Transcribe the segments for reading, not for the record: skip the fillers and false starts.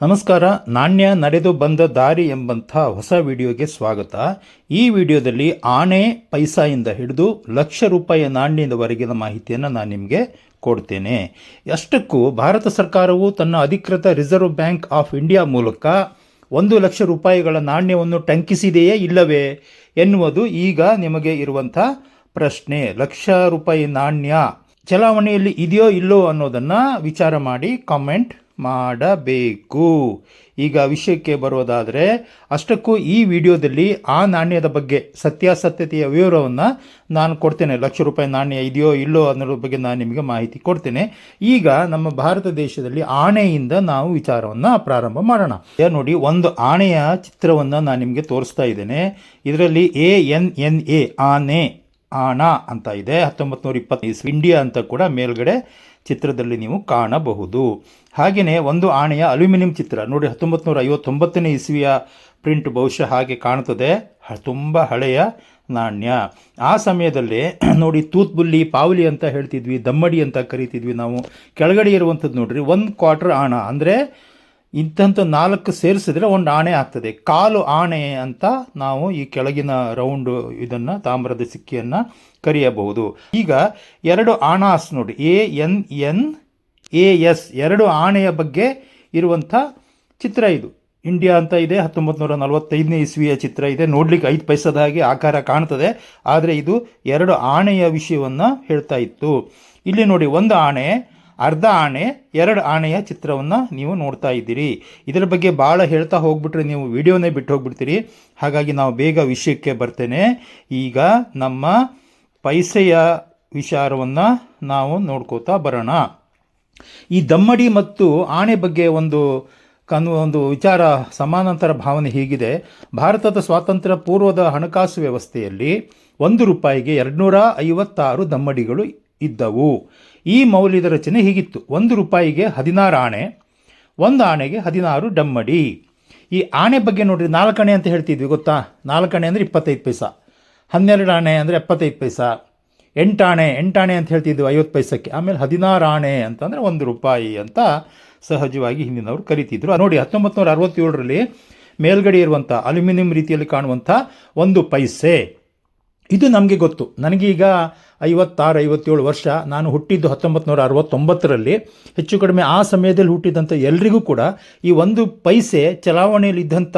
ನಮಸ್ಕಾರ. ನಾಣ್ಯ ನಡೆದು ಬಂದ ದಾರಿ ಎಂಬಂಥ ಹೊಸ ವಿಡಿಯೋಗೆ ಸ್ವಾಗತ. ಈ ವಿಡಿಯೋದಲ್ಲಿ ಆಣೆ ಪೈಸಾಯಿಂದ ಹಿಡಿದು ಲಕ್ಷ ರೂಪಾಯಿ ನಾಣ್ಯದವರೆಗಿನ ಮಾಹಿತಿಯನ್ನು ನಾನು ನಿಮಗೆ ಕೊಡ್ತೇನೆ. ಅಷ್ಟಕ್ಕೂ ಭಾರತ ಸರ್ಕಾರವು ತನ್ನ ಅಧಿಕೃತ ರಿಸರ್ವ್ ಬ್ಯಾಂಕ್ ಆಫ್ ಇಂಡಿಯಾ ಮೂಲಕ 1,00,000 ರೂಪಾಯಿಗಳ ನಾಣ್ಯವನ್ನು ಟಂಕಿಸಿದೆಯೇ ಇಲ್ಲವೇ ಎನ್ನುವುದು ಈಗ ನಿಮಗೆ ಇರುವಂಥ ಪ್ರಶ್ನೆ. ಲಕ್ಷ ರೂಪಾಯಿ ನಾಣ್ಯ ಚಲಾವಣೆಯಲ್ಲಿ ಇದೆಯೋ ಇಲ್ಲೋ ಅನ್ನೋದನ್ನು ವಿಚಾರ ಮಾಡಿ ಕಾಮೆಂಟ್ ಮಾಡಬೇಕು. ಈಗ ವಿಷಯಕ್ಕೆ ಬರೋದಾದರೆ, ಅಷ್ಟಕ್ಕೂ ಈ ವಿಡಿಯೋದಲ್ಲಿ ಆ ನಾಣ್ಯದ ಬಗ್ಗೆ ಸತ್ಯಾಸತ್ಯತೆಯ ವಿವರವನ್ನು ನಾನು ಕೊಡ್ತೇನೆ. ಲಕ್ಷ ರೂಪಾಯಿ ನಾಣ್ಯ ಇದೆಯೋ ಇಲ್ಲೋ ಅನ್ನೋದ್ರ ಬಗ್ಗೆ ನಾನು ನಿಮಗೆ ಮಾಹಿತಿ ಕೊಡ್ತೇನೆ. ಈಗ ನಮ್ಮ ಭಾರತ ದೇಶದಲ್ಲಿ ಆಣೆಯಿಂದ ನಾವು ವಿಚಾರವನ್ನು ಪ್ರಾರಂಭ ಮಾಡೋಣ. ನೋಡಿ, ಒಂದು ಆಣೆಯ ಚಿತ್ರವನ್ನು ನಾನು ನಿಮಗೆ ತೋರಿಸ್ತಾ ಇದ್ದೇನೆ. ಇದರಲ್ಲಿ ANNA ಆನೆ ಆಣ ಅಂತ ಇದೆ. 1920 ಇಂಡಿಯಾ ಅಂತ ಕೂಡ ಮೇಲ್ಗಡೆ ಚಿತ್ರದಲ್ಲಿ ನೀವು ಕಾಣಬಹುದು. ಹಾಗೆಯೇ ಒಂದು ಆಣೆಯ ಅಲ್ಯೂಮಿನಿಯಂ ಚಿತ್ರ ನೋಡಿ, 1959 ಇಸ್ವಿಯ ಪ್ರಿಂಟ್ ಬಹುಶಃ ಹಾಗೆ ಕಾಣ್ತದೆ. ತುಂಬ ಹಳೆಯ ನಾಣ್ಯ. ಆ ಸಮಯದಲ್ಲೇ ನೋಡಿ, ತೂತ್ಬುಲ್ಲಿ ಪಾವಲಿ ಅಂತ ಹೇಳ್ತಿದ್ವಿ, ದಮ್ಮಡಿ ಅಂತ ಕರಿತಿದ್ವಿ ನಾವು. ಕೆಳಗಡೆ ಇರುವಂಥದ್ದು ನೋಡ್ರಿ, 1 ಕ್ವಾರ್ಟರ್ ಆಣ ಅಂದರೆ ಇಂಥಂಥ 4 ಸೇರಿಸಿದ್ರೆ ಒಂದು ಆಣೆ ಆಗ್ತದೆ. ಕಾಲು ಆಣೆ ಅಂತ ನಾವು ಈ ಕೆಳಗಿನ ರೌಂಡು ಇದನ್ನು ತಾಮ್ರದ ಸಿಕ್ಕಿಯನ್ನು ಕರೆಯಬಹುದು. ಈಗ 2 ಆಣಾಸ್ ನೋಡಿ, ANNAS 2 ಆಣೆಯ ಬಗ್ಗೆ ಇರುವಂಥ ಚಿತ್ರ ಇದು. ಇಂಡಿಯಾ ಅಂತ ಇದೆ. 1945 ಇಸ್ವಿಯ ಚಿತ್ರ ಇದೆ. ನೋಡ್ಲಿಕ್ಕೆ 5 ಪೈಸದ ಹಾಗೆ ಆಕಾರ ಕಾಣ್ತದೆ, ಆದರೆ ಇದು 2 ಆಣೆಯ ವಿಷಯವನ್ನು ಹೇಳ್ತಾ ಇತ್ತು. ಇಲ್ಲಿ ನೋಡಿ, 1 ಆಣೆ, ಅರ್ಧ ಆಣೆ, 2 ಆಣೆಯ ಚಿತ್ರವನ್ನು ನೀವು ನೋಡ್ತಾ ಇದ್ದೀರಿ. ಇದರ ಬಗ್ಗೆ ಭಾಳ ಹೇಳ್ತಾ ಹೋಗ್ಬಿಟ್ರೆ ನೀವು ವಿಡಿಯೋನೇ ಬಿಟ್ಟು ಹೋಗ್ಬಿಡ್ತೀರಿ. ಹಾಗಾಗಿ ನಾವು ಬೇಗ ವಿಷಯಕ್ಕೆ ಬರ್ತೇನೆ. ಈಗ ನಮ್ಮ ಪೈಸೆಯ ವಿಚಾರವನ್ನು ನಾವು ನೋಡ್ಕೋತಾ ಬರೋಣ. ಈ ದಮ್ಮಡಿ ಮತ್ತು ಆಣೆ ಬಗ್ಗೆ ಒಂದು ವಿಚಾರ, ಸಮಾನಾಂತರ ಭಾವನೆ ಹೀಗಿದೆ. ಭಾರತದ ಸ್ವಾತಂತ್ರ್ಯ ಪೂರ್ವದ ಹಣಕಾಸು ವ್ಯವಸ್ಥೆಯಲ್ಲಿ 1 ರೂಪಾಯಿಗೆ 256 ದಮ್ಮಡಿಗಳು ಇದ್ದವು. ಈ ಮೌಲ್ಯದ ರಚನೆ ಹೀಗಿತ್ತು: 1 ರೂಪಾಯಿಗೆ 16 ಆಣೆ, 1 ಆಣೆಗೆ 16 ದಮ್ಮಡಿ. ಈ ಆಣೆ ಬಗ್ಗೆ ನೋಡಿರಿ, 4 ಆಣೆ ಅಂತ ಹೇಳ್ತಿದ್ವಿ, ಗೊತ್ತಾ? 4 ಆಣೆ ಅಂದರೆ 25 ಪೈಸಾ, 12 ಆಣೆ ಅಂದರೆ 75 ಪೈಸಾ, 8 ಆಣೆ ಅಂತ ಹೇಳ್ತಿದ್ವಿ 50 ಪೈಸಕ್ಕೆ. ಆಮೇಲೆ 16 ಆಣೆ ಅಂತಂದರೆ 1 ರೂಪಾಯಿ ಅಂತ ಸಹಜವಾಗಿ ಹಿಂದಿನವರು ಕರಿತಿದ್ರು. ನೋಡಿ, 1967ರಲ್ಲಿ ಮೇಲ್ಗಡೆ ಇರುವಂಥ ಅಲ್ಯೂಮಿನಿಯಂ ರೀತಿಯಲ್ಲಿ ಕಾಣುವಂಥ 1 ಪೈಸೆ, ಇದು ನಮಗೆ ಗೊತ್ತು. ನನಗೀಗ 56-57 ವರ್ಷ. ನಾನು ಹುಟ್ಟಿದ್ದು 1969ರಲ್ಲಿ. ಹೆಚ್ಚು ಕಡಿಮೆ ಆ ಸಮಯದಲ್ಲಿ ಹುಟ್ಟಿದಂಥ ಎಲ್ರಿಗೂ ಕೂಡ ಈ 1 ಪೈಸೆ ಚಲಾವಣೆಯಲ್ಲಿದ್ದಂಥ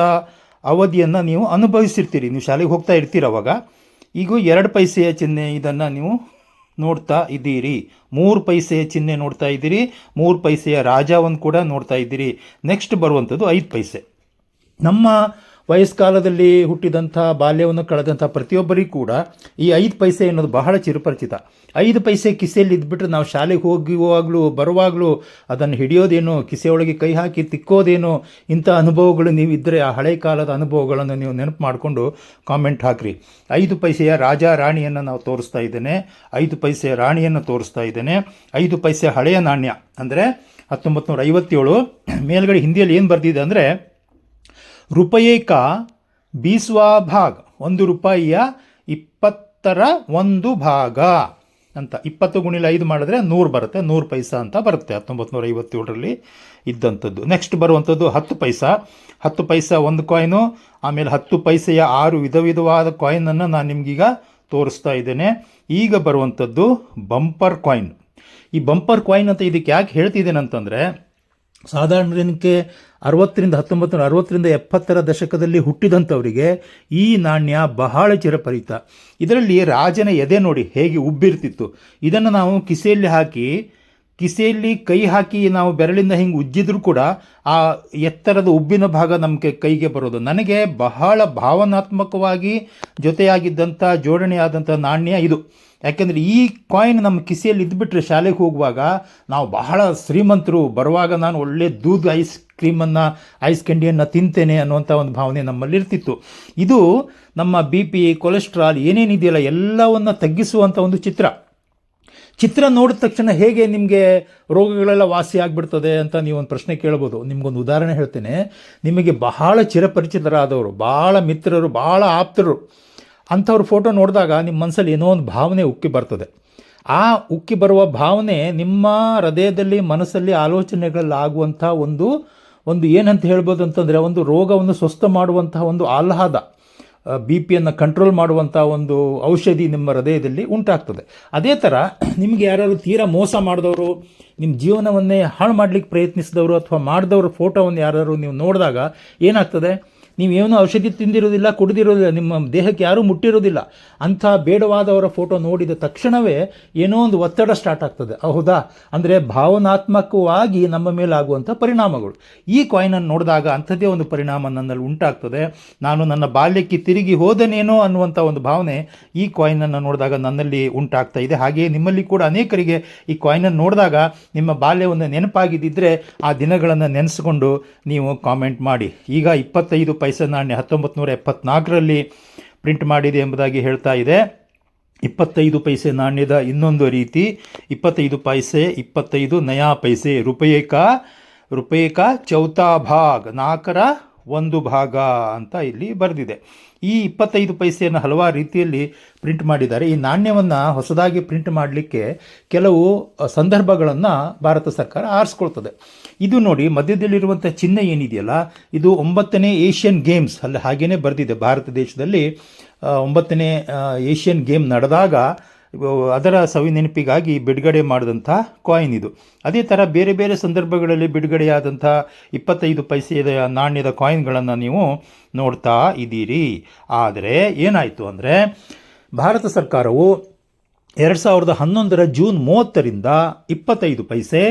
ಅವಧಿಯನ್ನು ನೀವು ಅನುಭವಿಸಿರ್ತೀರಿ. ನೀವು ಶಾಲೆಗೆ ಹೋಗ್ತಾ ಇರ್ತೀರ ಅವಾಗ. ಈಗ 2 ಪೈಸೆಯ ಚಿಹ್ನೆ, ಇದನ್ನು ನೀವು ನೋಡ್ತಾ ಇದ್ದೀರಿ. 3 ಪೈಸೆಯ ಚಿಹ್ನೆ ನೋಡ್ತಾ ಇದ್ದೀರಿ. 3 ಪೈಸೆಯ ರಾಜವನ್ನು ಕೂಡ ನೋಡ್ತಾ ಇದ್ದೀರಿ. ನೆಕ್ಸ್ಟ್ ಬರುವಂಥದ್ದು 5 ಪೈಸೆ. ನಮ್ಮ ವಯಸ್ಕಾಲದಲ್ಲಿ ಹುಟ್ಟಿದಂಥ, ಬಾಲ್ಯವನ್ನು ಕಳೆದಂಥ ಪ್ರತಿಯೊಬ್ಬರಿಗೂ ಕೂಡ ಈ 5 ಪೈಸೆ ಅನ್ನೋದು ಬಹಳ ಚಿರಪರಿಚಿತ. 5 ಪೈಸೆ ಕಿಸೆಯಲ್ಲಿ ಇದ್ಬಿಟ್ರೆ ನಾವು ಶಾಲೆಗೆ ಹೋಗುವಾಗಲೂ ಬರುವಾಗಲೂ ಅದನ್ನು ಹಿಡಿಯೋದೇನು, ಕಿಸೆಯೊಳಗೆ ಕೈ ಹಾಕಿ ತಿಕ್ಕೋದೇನು, ಇಂಥ ಅನುಭವಗಳು ನೀವು ಇದ್ದರೆ ಆ ಹಳೆ ಕಾಲದ ಅನುಭವಗಳನ್ನು ನೀವು ನೆನಪು ಮಾಡಿಕೊಂಡು ಕಾಮೆಂಟ್ ಹಾಕಿರಿ. 5 ಪೈಸೆಯ ರಾಜ ರಾಣಿಯನ್ನು ನಾವು ತೋರಿಸ್ತಾ ಇದ್ದೇನೆ. 5 ಪೈಸೆಯ ರಾಣಿಯನ್ನು ತೋರಿಸ್ತಾ ಇದ್ದೇನೆ. 5 ಪೈಸೆ ಹಳೆಯ ನಾಣ್ಯ ಅಂದರೆ 1957. ಮೇಲ್ಗಡೆ ಹಿಂದಿಯಲ್ಲಿ ಏನು ಬರೆದಿದೆ ಅಂದರೆ, ರೂಪಾಯಿ ಕಾ 20ವಾ ಭಾಗ, 1 ರೂಪಾಯಿಯ 20ರ 1 ಭಾಗ ಅಂತ. 20 × 5 ಮಾಡಿದ್ರೆ 100 ಬರುತ್ತೆ. 100 ಪೈಸಾ ಅಂತ ಬರುತ್ತೆ. 1957ರಲ್ಲಿ ಇದ್ದಂಥದ್ದು. ನೆಕ್ಸ್ಟ್ ಬರುವಂಥದ್ದು 10 ಪೈಸಾ. 10 ಪೈಸಾ ಒಂದು ಕಾಯಿನು. ಆಮೇಲೆ 10 ಪೈಸೆಯ 6 ವಿಧವಾದ ಕಾಯಿನನ್ನು ನಾನು ನಿಮಗೀಗ ತೋರಿಸ್ತಾ ಇದ್ದೇನೆ. ಈಗ ಬರುವಂಥದ್ದು ಬಂಪರ್ ಕಾಯಿನ್. ಈ ಬಂಪರ್ ಕಾಯಿನ್ ಅಂತ ಇದಕ್ಕೆ ಯಾಕೆ ಹೇಳ್ತಿದ್ದೇನೆ ಅಂತಂದರೆ, ಸಾಧಾರಣ ಜನಕ್ಕೆ 1960ರಿಂದ 70ರ ದಶಕದಲ್ಲಿ ಹುಟ್ಟಿದಂಥವರಿಗೆ ಈ ನಾಣ್ಯ ಬಹಳ ಚಿರಪರಿಚಿತ. ಇದರಲ್ಲಿ ರಾಜನ ಎದೆ ನೋಡಿ ಹೇಗೆ ಉಬ್ಬಿರ್ತಿತ್ತು. ಇದನ್ನು ನಾವು ಕಿಸೆಯಲ್ಲಿ ಕೈ ಹಾಕಿ ನಾವು ಬೆರಳಿಂದ ಹಿಂಗೆ ಉಜ್ಜಿದ್ರೂ ಕೂಡ ಆ ಎತ್ತರದ ಉಬ್ಬಿನ ಭಾಗ ನಮಗೆ ಕೈಗೆ ಬರೋದು. ನನಗೆ ಬಹಳ ಭಾವನಾತ್ಮಕವಾಗಿ ಜೊತೆಯಾಗಿದ್ದಂಥ, ಜೋಡಣೆಯಾದಂಥ ನಾಣ್ಯ ಇದು. ಯಾಕೆಂದರೆ ಈ ಕಾಯಿನ್ ನಮ್ಮ ಕಿಸೆಯಲ್ಲಿ ಇದ್ದುಬಿಟ್ರೆ ಶಾಲೆಗೆ ಹೋಗುವಾಗ ನಾವು ಬಹಳ ಶ್ರೀಮಂತರು, ಬರುವಾಗ ನಾನು ಒಳ್ಳೆ ದೂದ್ ಐಸ್ ಕ್ಯಾಂಡಿಯನ್ನು ತಿಂತೇನೆ ಅನ್ನುವಂಥ ಒಂದು ಭಾವನೆ ನಮ್ಮಲ್ಲಿರ್ತಿತ್ತು. ಇದು ನಮ್ಮ BP, ಕೊಲೆಸ್ಟ್ರಾಲ್ ಏನೇನಿದೆಯಲ್ಲ ಎಲ್ಲವನ್ನು ತಗ್ಗಿಸುವಂಥ ಒಂದು ಚಿತ್ರ ನೋಡಿದ ತಕ್ಷಣ ಹೇಗೆ ನಿಮಗೆ ರೋಗಗಳೆಲ್ಲ ವಾಸಿ ಆಗಿಬಿಡ್ತದೆ ಅಂತ ನೀವೊಂದು ಪ್ರಶ್ನೆ ಕೇಳ್ಬೋದು. ನಿಮಗೊಂದು ಉದಾಹರಣೆ ಹೇಳ್ತೇನೆ. ನಿಮಗೆ ಬಹಳ ಚಿರಪರಿಚಿತರಾದವರು, ಭಾಳ ಮಿತ್ರರು, ಭಾಳ ಆಪ್ತರು, ಅಂಥವ್ರ ಫೋಟೋ ನೋಡಿದಾಗ ನಿಮ್ಮ ಮನಸ್ಸಲ್ಲಿ ಏನೋ ಒಂದು ಭಾವನೆ ಉಕ್ಕಿ ಬರ್ತದೆ. ಆ ಉಕ್ಕಿ ಬರುವ ಭಾವನೆ ನಿಮ್ಮ ಹೃದಯದಲ್ಲಿ, ಮನಸ್ಸಲ್ಲಿ, ಆಲೋಚನೆಗಳಲ್ಲಿ ಆಗುವಂಥ ಒಂದು ಒಂದು ಏನಂತ ಹೇಳ್ಬೋದು ಅಂತಂದರೆ ಒಂದು ರೋಗವನ್ನು ಸ್ವಸ್ಥ ಮಾಡುವಂತಹ ಒಂದು ಆಹ್ಲಾದ, ಬಿ ಪಿಯನ್ನು ಕಂಟ್ರೋಲ್ ಮಾಡುವಂಥ ಒಂದು ಔಷಧಿ ನಿಮ್ಮ ಹೃದಯದಲ್ಲಿ ಉಂಟಾಗ್ತದೆ. ಅದೇ ಥರ ನಿಮಗೆ ಯಾರು ತೀರಾ ಮೋಸ ಮಾಡಿದವರು, ನಿಮ್ಮ ಜೀವನವನ್ನೇ ಹಾಳು ಮಾಡಲಿಕ್ಕೆ ಪ್ರಯತ್ನಿಸಿದವರು ಅಥವಾ ಮಾಡಿದವ್ರ ಫೋಟೋವನ್ನು ಯಾರು ನೀವು ನೋಡಿದಾಗ ಏನಾಗ್ತದೆ, ನೀವೇನೂ ಔಷಧಿ ತಿಂದಿರೋದಿಲ್ಲ, ಕುಡಿದಿರೋದಿಲ್ಲ, ನಿಮ್ಮ ದೇಹಕ್ಕೆ ಯಾರೂ ಮುಟ್ಟಿರೋದಿಲ್ಲ, ಅಂಥ ಬೇಡವಾದವರ ಫೋಟೋ ನೋಡಿದ ತಕ್ಷಣವೇ ಏನೋ ಒಂದು ಒತ್ತಡ ಸ್ಟಾರ್ಟ್ ಆಗ್ತದೆ. ಹೌದಾ? ಅಂದರೆ ಭಾವನಾತ್ಮಕವಾಗಿ ನಮ್ಮ ಮೇಲೆ ಆಗುವಂಥ ಪರಿಣಾಮಗಳು. ಈ ಕಾಯಿನನ್ನು ನೋಡಿದಾಗ ಅಂಥದ್ದೇ ಒಂದು ಪರಿಣಾಮ ನನ್ನಲ್ಲಿ ಉಂಟಾಗ್ತದೆ. ನಾನು ನನ್ನ ಬಾಲ್ಯಕ್ಕೆ ತಿರುಗಿ ಹೋದನೇನೋ ಅನ್ನುವಂಥ ಒಂದು ಭಾವನೆ ಈ ಕಾಯಿನನ್ನು ನೋಡಿದಾಗ ನನ್ನಲ್ಲಿ ಉಂಟಾಗ್ತಾ ಇದೆ. ಹಾಗೆಯೇ ನಿಮ್ಮಲ್ಲಿ ಕೂಡ ಅನೇಕರಿಗೆ ಈ ಕಾಯಿನನ್ನು ನೋಡಿದಾಗ ನಿಮ್ಮ ಬಾಲ್ಯವನ್ನು ನೆನಪಾಗಿದ್ದರೆ ಆ ದಿನಗಳನ್ನು ನೆನೆಸ್ಕೊಂಡು ನೀವು ಕಾಮೆಂಟ್ ಮಾಡಿ. ಈಗ 25 ಪೈಸೆ ನಾಣ್ಯ 1974ರಲ್ಲಿ ಪ್ರಿಂಟ್ ಮಾಡಿದೆ ಎಂಬುದಾಗಿ ಹೇಳ್ತಾ ಇದೆ. 25 ಪೈಸೆ ನಾಣ್ಯದ ಇನ್ನೊಂದು ರೀತಿ 25 ಪೈಸೆ 25 ನಯಾ ಪೈಸೆ ರೂಪಾಯಿ ಕಾ ಚೌಥಾ ಭಾಗ್, 4ರ 1 ಭಾಗ ಅಂತ ಇಲ್ಲಿ ಬರೆದಿದೆ. ಈ 25 ಪೈಸೆಯನ್ನು ಹಲವಾರು ರೀತಿಯಲ್ಲಿ ಪ್ರಿಂಟ್ ಮಾಡಿದ್ದಾರೆ. ಈ ನಾಣ್ಯವನ್ನು ಹೊಸದಾಗಿ ಪ್ರಿಂಟ್ ಮಾಡಲಿಕ್ಕೆ ಕೆಲವು ಸಂದರ್ಭಗಳನ್ನು ಭಾರತ ಸರ್ಕಾರ ಆರಿಸ್ಕೊಳ್ತದೆ. ಇದು ನೋಡಿ, ಮಧ್ಯದಲ್ಲಿರುವಂಥ ಚಿಹ್ನೆ ಏನಿದೆಯಲ್ಲ, ಇದು 9ನೇ ಏಷ್ಯನ್ ಗೇಮ್ಸ್ ಅಲ್ಲಿ ಹಾಗೇ ಬರೆದಿದೆ. ಭಾರತ ದೇಶದಲ್ಲಿ 9ನೇ ಏಷ್ಯನ್ ಗೇಮ್ ನಡೆದಾಗ ಅದರ ಸವಿನೆನಪಿಗಾಗಿ ಬಿಡುಗಡೆ ಮಾಡಿದಂಥ ಕಾಯಿನ್ ಇದು. ಅದೇ ಥರ ಬೇರೆ ಬೇರೆ ಸಂದರ್ಭಗಳಲ್ಲಿ ಬಿಡುಗಡೆಯಾದಂಥ 25 ಪೈಸೆಯ ನಾಣ್ಯದ ಕಾಯಿನ್ಗಳನ್ನು ನೀವು ನೋಡ್ತಾ ಇದ್ದೀರಿ. ಆದರೆ ಏನಾಯಿತು ಅಂದರೆ, ಭಾರತ ಸರ್ಕಾರವು 2011ರ ಜೂನ್ 30ರಿಂದ 25 ಪೈಸೆ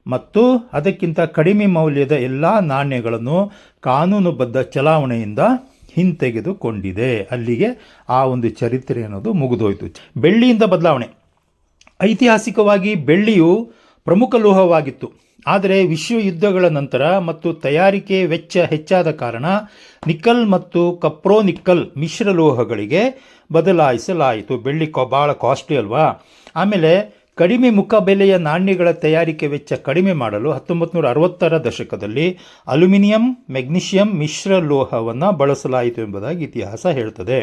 ಮತ್ತು ಅದಕ್ಕಿಂತ ಕಡಿಮೆ ಮೌಲ್ಯದ ಎಲ್ಲ ನಾಣ್ಯಗಳನ್ನು ಕಾನೂನುಬದ್ಧ ಚಲಾವಣೆಯಿಂದ ಹಿಂತೆಗೆದುಕೊಂಡಿದೆ. ಅಲ್ಲಿಗೆ ಆ ಒಂದು ಚರಿತ್ರೆ ಅನ್ನೋದು ಮುಗಿದೋಯ್ತು. ಬೆಳ್ಳಿಯಿಂದ ಬದಲಾವಣೆ. ಐತಿಹಾಸಿಕವಾಗಿ ಬೆಳ್ಳಿಯು ಪ್ರಮುಖ ಲೋಹವಾಗಿತ್ತು. ಆದರೆ ವಿಶ್ವ ಯುದ್ಧಗಳ ನಂತರ ಮತ್ತು ತಯಾರಿಕೆ ವೆಚ್ಚ ಹೆಚ್ಚಾದ ಕಾರಣ ನಿಕ್ಕಲ್ ಮತ್ತು ಕಪ್ರೋನಿಕ್ಕಲ್ ಮಿಶ್ರ ಲೋಹಗಳಿಗೆ ಬದಲಾಯಿಸಲಾಯಿತು. ಬೆಳ್ಳಿ ಭಾಳ ಕಾಸ್ಟ್ಲಿ ಅಲ್ವಾ. ಆಮೇಲೆ ಕಡಿಮೆ ಮುಖಬೆಲೆಯ ನಾಣ್ಯಗಳ ತಯಾರಿಕೆ ವೆಚ್ಚ ಕಡಿಮೆ ಮಾಡಲು 1960ರ ದಶಕದಲ್ಲಿ ಅಲ್ಯೂಮಿನಿಯಂ ಮೆಗ್ನೀಷಿಯಂ ಮಿಶ್ರ ಲೋಹವನ್ನು ಬಳಸಲಾಯಿತು ಎಂಬುದಾಗಿ ಇತಿಹಾಸ ಹೇಳ್ತದೆ.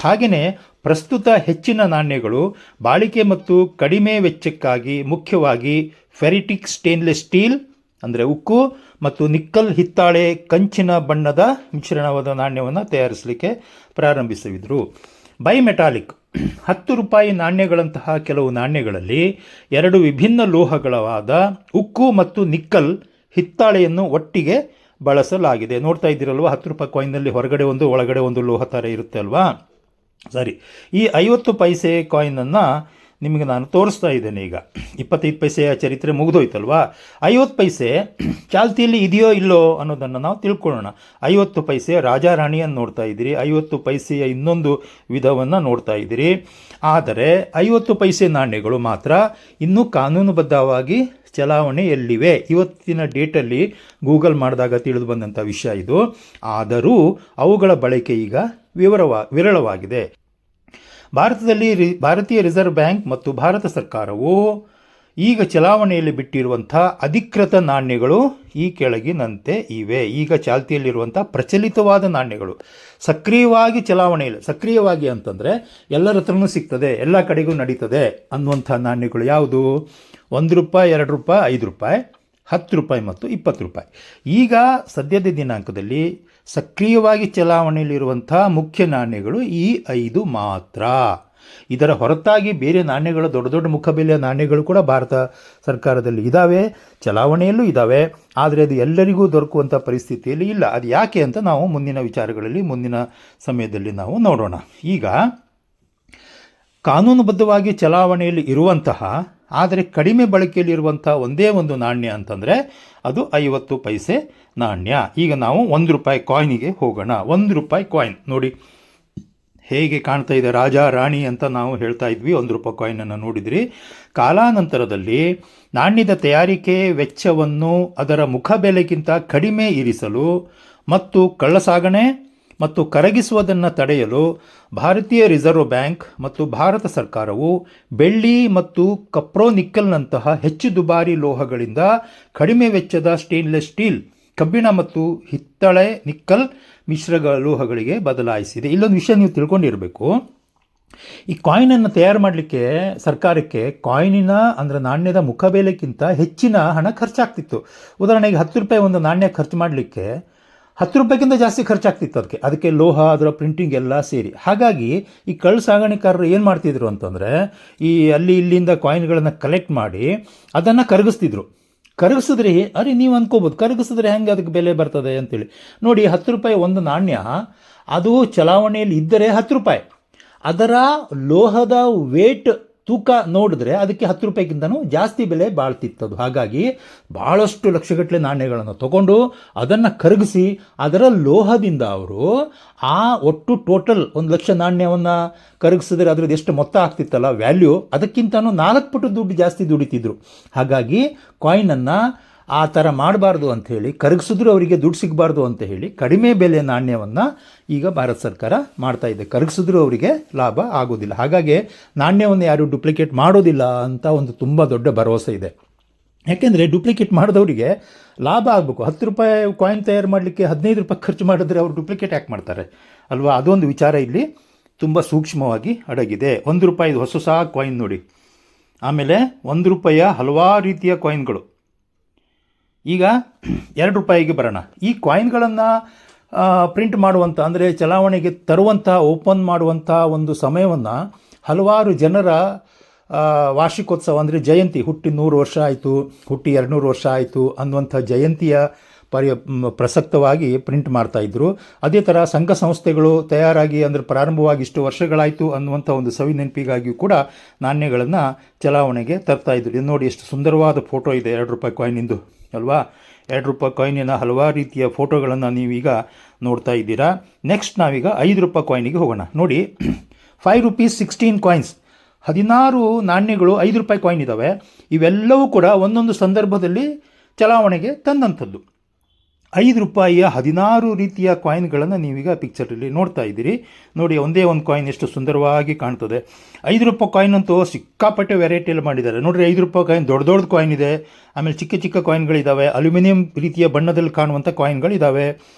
ಹಾಗೆಯೇ ಪ್ರಸ್ತುತ ಹೆಚ್ಚಿನ ನಾಣ್ಯಗಳು ಬಾಳಿಕೆ ಮತ್ತು ಕಡಿಮೆ ವೆಚ್ಚಕ್ಕಾಗಿ ಮುಖ್ಯವಾಗಿ ಫೆರಿಟಿಕ್ ಸ್ಟೇನ್ಲೆಸ್ ಸ್ಟೀಲ್ ಅಂದರೆ ಉಕ್ಕು ಮತ್ತು ನಿಕ್ಕಲ್ ಹಿತ್ತಾಳೆ ಕಂಚಿನ ಬಣ್ಣದ ಮಿಶ್ರಣವಾದ ನಾಣ್ಯವನ್ನು ತಯಾರಿಸಲಿಕ್ಕೆ ಪ್ರಾರಂಭಿಸಿದರು. ಬೈಮೆಟಾಲಿಕ್ 10 ರೂಪಾಯಿ ನಾಣ್ಯಗಳಂತಹ ಕೆಲವು ನಾಣ್ಯಗಳಲ್ಲಿ 2 ವಿಭಿನ್ನ ಲೋಹಗಳಾದ ಉಕ್ಕು ಮತ್ತು ನಿಕ್ಕಲ್ ಹಿತ್ತಾಳೆಯನ್ನು ಒಟ್ಟಿಗೆ ಬಳಸಲಾಗಿದೆ. ನೋಡ್ತಾ ಇದ್ದೀರಲ್ವ, 10 ರೂಪಾಯಿ ಕಾಯಿನ್ನಲ್ಲಿ ಹೊರಗಡೆ ಒಂದು ಒಳಗಡೆ ಒಂದು ಲೋಹ ಥರ ಇರುತ್ತೆ ಅಲ್ವಾ. ಸರಿ, ಈ 50 ಪೈಸೆ ಕಾಯಿನನ್ನು ನಿಮಗೆ ನಾನು ತೋರಿಸ್ತಾ ಇದ್ದೇನೆ. ಈಗ 25 ಪೈಸೆಯ ಚರಿತ್ರೆ ಮುಗಿದೋಯ್ತಲ್ವಾ. 50 ಪೈಸೆ ಚಾಲ್ತಿಯಲ್ಲಿ ಇದೆಯೋ ಇಲ್ಲೋ ಅನ್ನೋದನ್ನು ನಾವು ತಿಳ್ಕೊಳ್ಳೋಣ. 50 ಪೈಸೆ ರಾಜಾ ರಾಣಿಯನ್ನು ನೋಡ್ತಾ ಇದ್ದೀರಿ, 50 ಪೈಸೆಯ ಇನ್ನೊಂದು ವಿಧವನ್ನು ನೋಡ್ತಾ ಇದ್ದೀರಿ. ಆದರೆ 50 ಪೈಸೆ ನಾಣ್ಯಗಳು ಮಾತ್ರ ಇನ್ನೂ ಕಾನೂನುಬದ್ಧವಾಗಿ ಚಲಾವಣೆಯಲ್ಲಿವೆ. ಇವತ್ತಿನ ಡೇಟಲ್ಲಿ ಗೂಗಲ್ ಮಾಡಿದಾಗ ತಿಳಿದು ಬಂದಂಥ ವಿಷಯ ಇದು. ಆದರೂ ಅವುಗಳ ಬಳಕೆ ಈಗ ವಿರಳವಾಗಿದೆ. ಭಾರತದಲ್ಲಿ ಭಾರತೀಯ ರಿಸರ್ವ್ ಬ್ಯಾಂಕ್ ಮತ್ತು ಭಾರತ ಸರ್ಕಾರವು ಈಗ ಚಲಾವಣೆಯಲ್ಲಿ ಬಿಟ್ಟಿರುವಂಥ ಅಧಿಕೃತ ನಾಣ್ಯಗಳು ಈ ಕೆಳಗಿನಂತೆ ಇವೆ. ಈಗ ಚಾಲ್ತಿಯಲ್ಲಿರುವಂಥ ಪ್ರಚಲಿತವಾದ ನಾಣ್ಯಗಳು ಸಕ್ರಿಯವಾಗಿ ಚಲಾವಣೆಯಲ್ಲಿ, ಸಕ್ರಿಯವಾಗಿ ಅಂತಂದರೆ ಎಲ್ಲರ ಹತ್ರನೂ ಸಿಗ್ತದೆ, ಎಲ್ಲ ಕಡೆಗೂ ನಡೀತದೆ ಅನ್ನುವಂಥ ನಾಣ್ಯಗಳು ಯಾವುದು? 1 ರೂಪಾಯಿ, 2 ರೂಪಾಯಿ, 5 ರೂಪಾಯಿ, 10 ರೂಪಾಯಿ ಮತ್ತು 20 ರೂಪಾಯಿ. ಈಗ ಸದ್ಯದ ದಿನಾಂಕದಲ್ಲಿ ಸಕ್ರಿಯವಾಗಿ ಚಲಾವಣೆಯಲ್ಲಿರುವಂಥ ಮುಖ್ಯ ನಾಣ್ಯಗಳು ಈ 5 ಮಾತ್ರ. ಇದರ ಹೊರತಾಗಿ ಬೇರೆ ನಾಣ್ಯಗಳು, ದೊಡ್ಡ ದೊಡ್ಡ ಮುಖಬೆಲೆಯ ನಾಣ್ಯಗಳು ಕೂಡ ಭಾರತ ಸರ್ಕಾರದಲ್ಲಿ ಇದ್ದಾವೆ, ಚಲಾವಣೆಯಲ್ಲೂ ಇದ್ದಾವೆ. ಆದರೆ ಅದು ಎಲ್ಲರಿಗೂ ದೊರಕುವಂಥ ಪರಿಸ್ಥಿತಿಯಲ್ಲಿ ಇಲ್ಲ. ಅದು ಯಾಕೆ ಅಂತ ನಾವು ಮುಂದಿನ ವಿಚಾರಗಳಲ್ಲಿ, ಮುಂದಿನ ಸಮಯದಲ್ಲಿ ನಾವು ನೋಡೋಣ. ಈಗ ಕಾನೂನುಬದ್ಧವಾಗಿ ಚಲಾವಣೆಯಲ್ಲಿ ಇರುವಂತಹ ಆದರೆ ಕಡಿಮೆ ಬಳಕೆಯಲ್ಲಿರುವಂಥ ಒಂದೇ ಒಂದು ನಾಣ್ಯ ಅಂತಂದರೆ ಅದು 50 ಪೈಸೆ ನಾಣ್ಯ. ಈಗ ನಾವು 1 ರೂಪಾಯಿ ಕಾಯಿನಿಗೆ ಹೋಗೋಣ. 1 ರೂಪಾಯಿ ಕಾಯಿನ್ ನೋಡಿ ಹೇಗೆ ಕಾಣ್ತಾ ಇದೆ, ರಾಜ ರಾಣಿ ಅಂತ ನಾವು ಹೇಳ್ತಾ ಇದ್ವಿ. 1 ರೂಪಾಯಿ ಕಾಯಿನನ್ನು ನೋಡಿದ್ರಿ. ಕಾಲಾನಂತರದಲ್ಲಿ ನಾಣ್ಯದ ತಯಾರಿಕೆ ವೆಚ್ಚವನ್ನು ಅದರ ಮುಖಬೆಲೆಗಿಂತ ಕಡಿಮೆ ಇರಿಸಲು ಮತ್ತು ಕಳ್ಳಸಾಗಣೆ ಮತ್ತು ಕರಗಿಸುವುದನ್ನು ತಡೆಯಲು ಭಾರತೀಯ ರಿಸರ್ವ್ ಬ್ಯಾಂಕ್ ಮತ್ತು ಭಾರತ ಸರ್ಕಾರವು ಬೆಳ್ಳಿ ಮತ್ತು ಕಪ್ರೋನಿಕ್ಕಲ್ನಂತಹ ಹೆಚ್ಚು ದುಬಾರಿ ಲೋಹಗಳಿಂದ ಕಡಿಮೆ ವೆಚ್ಚದ ಸ್ಟೇನ್ಲೆಸ್ ಸ್ಟೀಲ್, ಕಬ್ಬಿಣ ಮತ್ತು ಹಿತ್ತಾಳೆ ನಿಕ್ಕಲ್ ಮಿಶ್ರ ಲೋಹಗಳಿಗೆ ಬದಲಾಯಿಸಿದೆ. ಇಲ್ಲೊಂದು ವಿಷಯ ನೀವು ತಿಳ್ಕೊಂಡಿರಬೇಕು. ಈ ಕಾಯಿನನ್ನು ತಯಾರು ಮಾಡಲಿಕ್ಕೆ ಸರ್ಕಾರಕ್ಕೆ ಕಾಯಿನಿನ ಅಂದರೆ ನಾಣ್ಯದ ಮುಖಬೆಲೆಗಿಂತ ಹೆಚ್ಚಿನ ಹಣ ಖರ್ಚಾಗ್ತಿತ್ತು. ಉದಾಹರಣೆಗೆ 10 ರೂಪಾಯಿ ಒಂದು ನಾಣ್ಯ ಖರ್ಚು ಮಾಡಲಿಕ್ಕೆ 10 ರೂಪಾಯಿಗಿಂತ ಜಾಸ್ತಿ ಖರ್ಚಾಗ್ತಿತ್ತು. ಅದಕ್ಕೆ ಲೋಹ, ಅದರ ಪ್ರಿಂಟಿಂಗ್ ಎಲ್ಲ ಸೇರಿ. ಹಾಗಾಗಿ ಈ ಕಳ್ಳ ಸಾಗಾಣಿಕೆಗಾರರು ಏನು ಮಾಡ್ತಿದ್ರು ಅಂತಂದರೆ, ಈ ಅಲ್ಲಿ ಇಲ್ಲಿಂದ ಕಾಯಿನ್ಗಳನ್ನು ಕಲೆಕ್ಟ್ ಮಾಡಿ ಅದನ್ನು ಕರಗಿಸಿದ್ರೆ ಅರೆ ನೀವು ಅಂದ್ಕೋಬೋದು ಕರಗಿಸಿದ್ರೆ ಹೆಂಗೆ ಅದಕ್ಕೆ ಬೆಲೆ ಬರ್ತದೆ ಅಂತೇಳಿ. ನೋಡಿ, 10 ರೂಪಾಯಿ ಒಂದು ನಾಣ್ಯ ಅದು ಚಲಾವಣೆಯಲ್ಲಿ ಇದ್ದರೆ 10 ರೂಪಾಯಿ, ಅದರ ಲೋಹದ ವೇಟ್ ತೂಕ ನೋಡಿದ್ರೆ ಅದಕ್ಕೆ 10 ರೂಪಾಯಿಗಿಂತನೂ ಜಾಸ್ತಿ ಬೆಲೆ ಬಾಳ್ತಿತ್ತದು. ಹಾಗಾಗಿ ಭಾಳಷ್ಟು ಲಕ್ಷಗಟ್ಟಲೆ ನಾಣ್ಯಗಳನ್ನು ತಗೊಂಡು ಅದನ್ನು ಕರಗಿಸಿ ಅದರ ಲೋಹದಿಂದ ಅವರು ಆ ಒಟ್ಟು ಟೋಟಲ್ 1 ಲಕ್ಷ ನಾಣ್ಯವನ್ನು ಕರಗಿಸಿದ್ರೆ ಅದ್ರದ್ದು ಎಷ್ಟು ಮೊತ್ತ ಆಗ್ತಿತ್ತಲ್ಲ ವ್ಯಾಲ್ಯೂ, ಅದಕ್ಕಿಂತನೂ 4 ಪಟ್ಟು ದುಡ್ಡು ಜಾಸ್ತಿ ದುಡಿತಿದ್ರು. ಹಾಗಾಗಿ ಕಾಯಿನನ್ನು ಆ ಥರ ಮಾಡಬಾರ್ದು ಅಂಥೇಳಿ, ಕರಗಿಸಿದ್ರು ಅವರಿಗೆ ದುಡ್ಡು ಸಿಗಬಾರ್ದು ಅಂತ ಹೇಳಿ ಕಡಿಮೆ ಬೆಲೆ ನಾಣ್ಯವನ್ನು ಈಗ ಭಾರತ ಸರ್ಕಾರ ಮಾಡ್ತಾ ಇದೆ. ಕರಗಿಸಿದ್ರು ಅವರಿಗೆ ಲಾಭ ಆಗೋದಿಲ್ಲ. ಹಾಗಾಗಿ ನಾಣ್ಯವನ್ನು ಯಾರು ಡುಪ್ಲಿಕೇಟ್ ಮಾಡೋದಿಲ್ಲ ಅಂತ ಒಂದು ತುಂಬ ದೊಡ್ಡ ಭರವಸೆ ಇದೆ. ಯಾಕೆಂದರೆ ಡುಪ್ಲಿಕೇಟ್ ಮಾಡಿದವರಿಗೆ ಲಾಭ ಆಗಬೇಕು. 10 ರೂಪಾಯಿ ಕಾಯಿನ್ ತಯಾರು ಮಾಡಲಿಕ್ಕೆ 15 ರೂಪಾಯಿ ಖರ್ಚು ಮಾಡಿದ್ರೆ ಅವರು ಡುಪ್ಲಿಕೇಟ್ ಯಾಕೆ ಮಾಡ್ತಾರೆ ಅಲ್ವಾ? ಅದೊಂದು ವಿಚಾರ ಇಲ್ಲಿ ತುಂಬ ಸೂಕ್ಷ್ಮವಾಗಿ ಅಡಗಿದೆ. 1 ರೂಪಾಯಿದು ಹೊಸ ಕಾಯಿನ್ ನೋಡಿ. ಆಮೇಲೆ 1 ರೂಪಾಯಿಯ ಹಲವಾರು ರೀತಿಯ ಕಾಯಿನ್ಗಳು. ಈಗ 2 ರೂಪಾಯಿಗೆ ಬರೋಣ. ಈ ಕಾಯಿನ್ಗಳನ್ನು ಪ್ರಿಂಟ್ ಮಾಡುವಂಥ ಅಂದರೆ ಚಲಾವಣೆಗೆ ತರುವಂಥ, ಓಪನ್ ಮಾಡುವಂಥ ಒಂದು ಸಮಯವನ್ನು ಹಲವಾರು ಜನರ ವಾರ್ಷಿಕೋತ್ಸವ ಅಂದರೆ ಜಯಂತಿ, ಹುಟ್ಟಿ 100 ವರ್ಷ ಆಯಿತು, ಹುಟ್ಟಿ 200 ವರ್ಷ ಆಯಿತು ಅನ್ನುವಂಥ ಜಯಂತಿಯ ಪ್ರಸಕ್ತವಾಗಿ ಪ್ರಿಂಟ್ ಮಾಡ್ತಾಯಿದ್ರು. ಅದೇ ಥರ ಸಂಘ ಸಂಸ್ಥೆಗಳು ತಯಾರಾಗಿ ಅಂದರೆ ಪ್ರಾರಂಭವಾಗಿ ಇಷ್ಟು ವರ್ಷಗಳಾಯಿತು ಅನ್ನುವಂಥ ಒಂದು ಸವಿ ನೆನಪಿಗಾಗಿಯೂ ಕೂಡ ನಾಣ್ಯಗಳನ್ನು ಚಲಾವಣೆಗೆ ತರ್ತಾಯಿದ್ರು. ಇದು ನೋಡಿ ಎಷ್ಟು ಸುಂದರವಾದ ಫೋಟೋ ಇದೆ 2 ರೂಪಾಯಿ ಕಾಯಿನಿಂದು ಅಲ್ವಾ? 2 ರೂಪಾಯಿ ಕಾಯಿನಿನ ಹಲವಾರು ರೀತಿಯ ಫೋಟೋಗಳನ್ನು ನೀವೀಗ ನೋಡ್ತಾ ಇದ್ದೀರಾ. ನೆಕ್ಸ್ಟ್ ನಾವೀಗ 5 ರೂಪಾಯಿ ಕಾಯಿನಿಗೆ ಹೋಗೋಣ. ನೋಡಿ, 5 ರೂಪೀಸ್ 16 ಕಾಯಿನ್ಸ್, 16 ನಾಣ್ಯಗಳು 5 ರೂಪಾಯಿ ಕಾಯಿನ್ ಇದ್ದಾವೆ. ಇವೆಲ್ಲವೂ ಕೂಡ ಒಂದೊಂದು ಸಂದರ್ಭದಲ್ಲಿ ಚಲಾವಣೆಗೆ ತಂದಂಥದ್ದು. 5 ರೂಪಾಯಿಯ 16 ರೀತಿಯ ಕಾಯಿನ್ಗಳನ್ನು ನೀವೀಗ ಪಿಕ್ಚರಲ್ಲಿ ನೋಡ್ತಾ ಇದ್ದೀರಿ. ನೋಡಿ, ಒಂದೇ ಒಂದು ಕಾಯಿನ್ ಎಷ್ಟು ಸುಂದರವಾಗಿ ಕಾಣ್ತದೆ. 5 ರೂಪಾಯಿ ಕಾಯಿನ್ ಅಂತೂ ಸಿಕ್ಕಾಪಟ್ಟೆ ವೆರೈಟಿಯಲ್ಲಿ ಮಾಡಿದ್ದಾರೆ. ನೋಡಿರಿ, 5 ರೂಪಾಯಿ ಕಾಯಿನ್ ದೊಡ್ಡ ಕಾಯಿನ್ ಇದೆ, ಆಮೇಲೆ ಚಿಕ್ಕ ಚಿಕ್ಕ ಕಾಯಿನ್ಗಳಿದ್ದಾವೆ, ಅಲ್ಯೂಮಿನಿಯಂ ರೀತಿಯ ಬಣ್ಣದಲ್ಲಿ ಕಾಣುವಂಥ ಕಾಯಿನ್ಗಳಿದ್ದಾವೆ,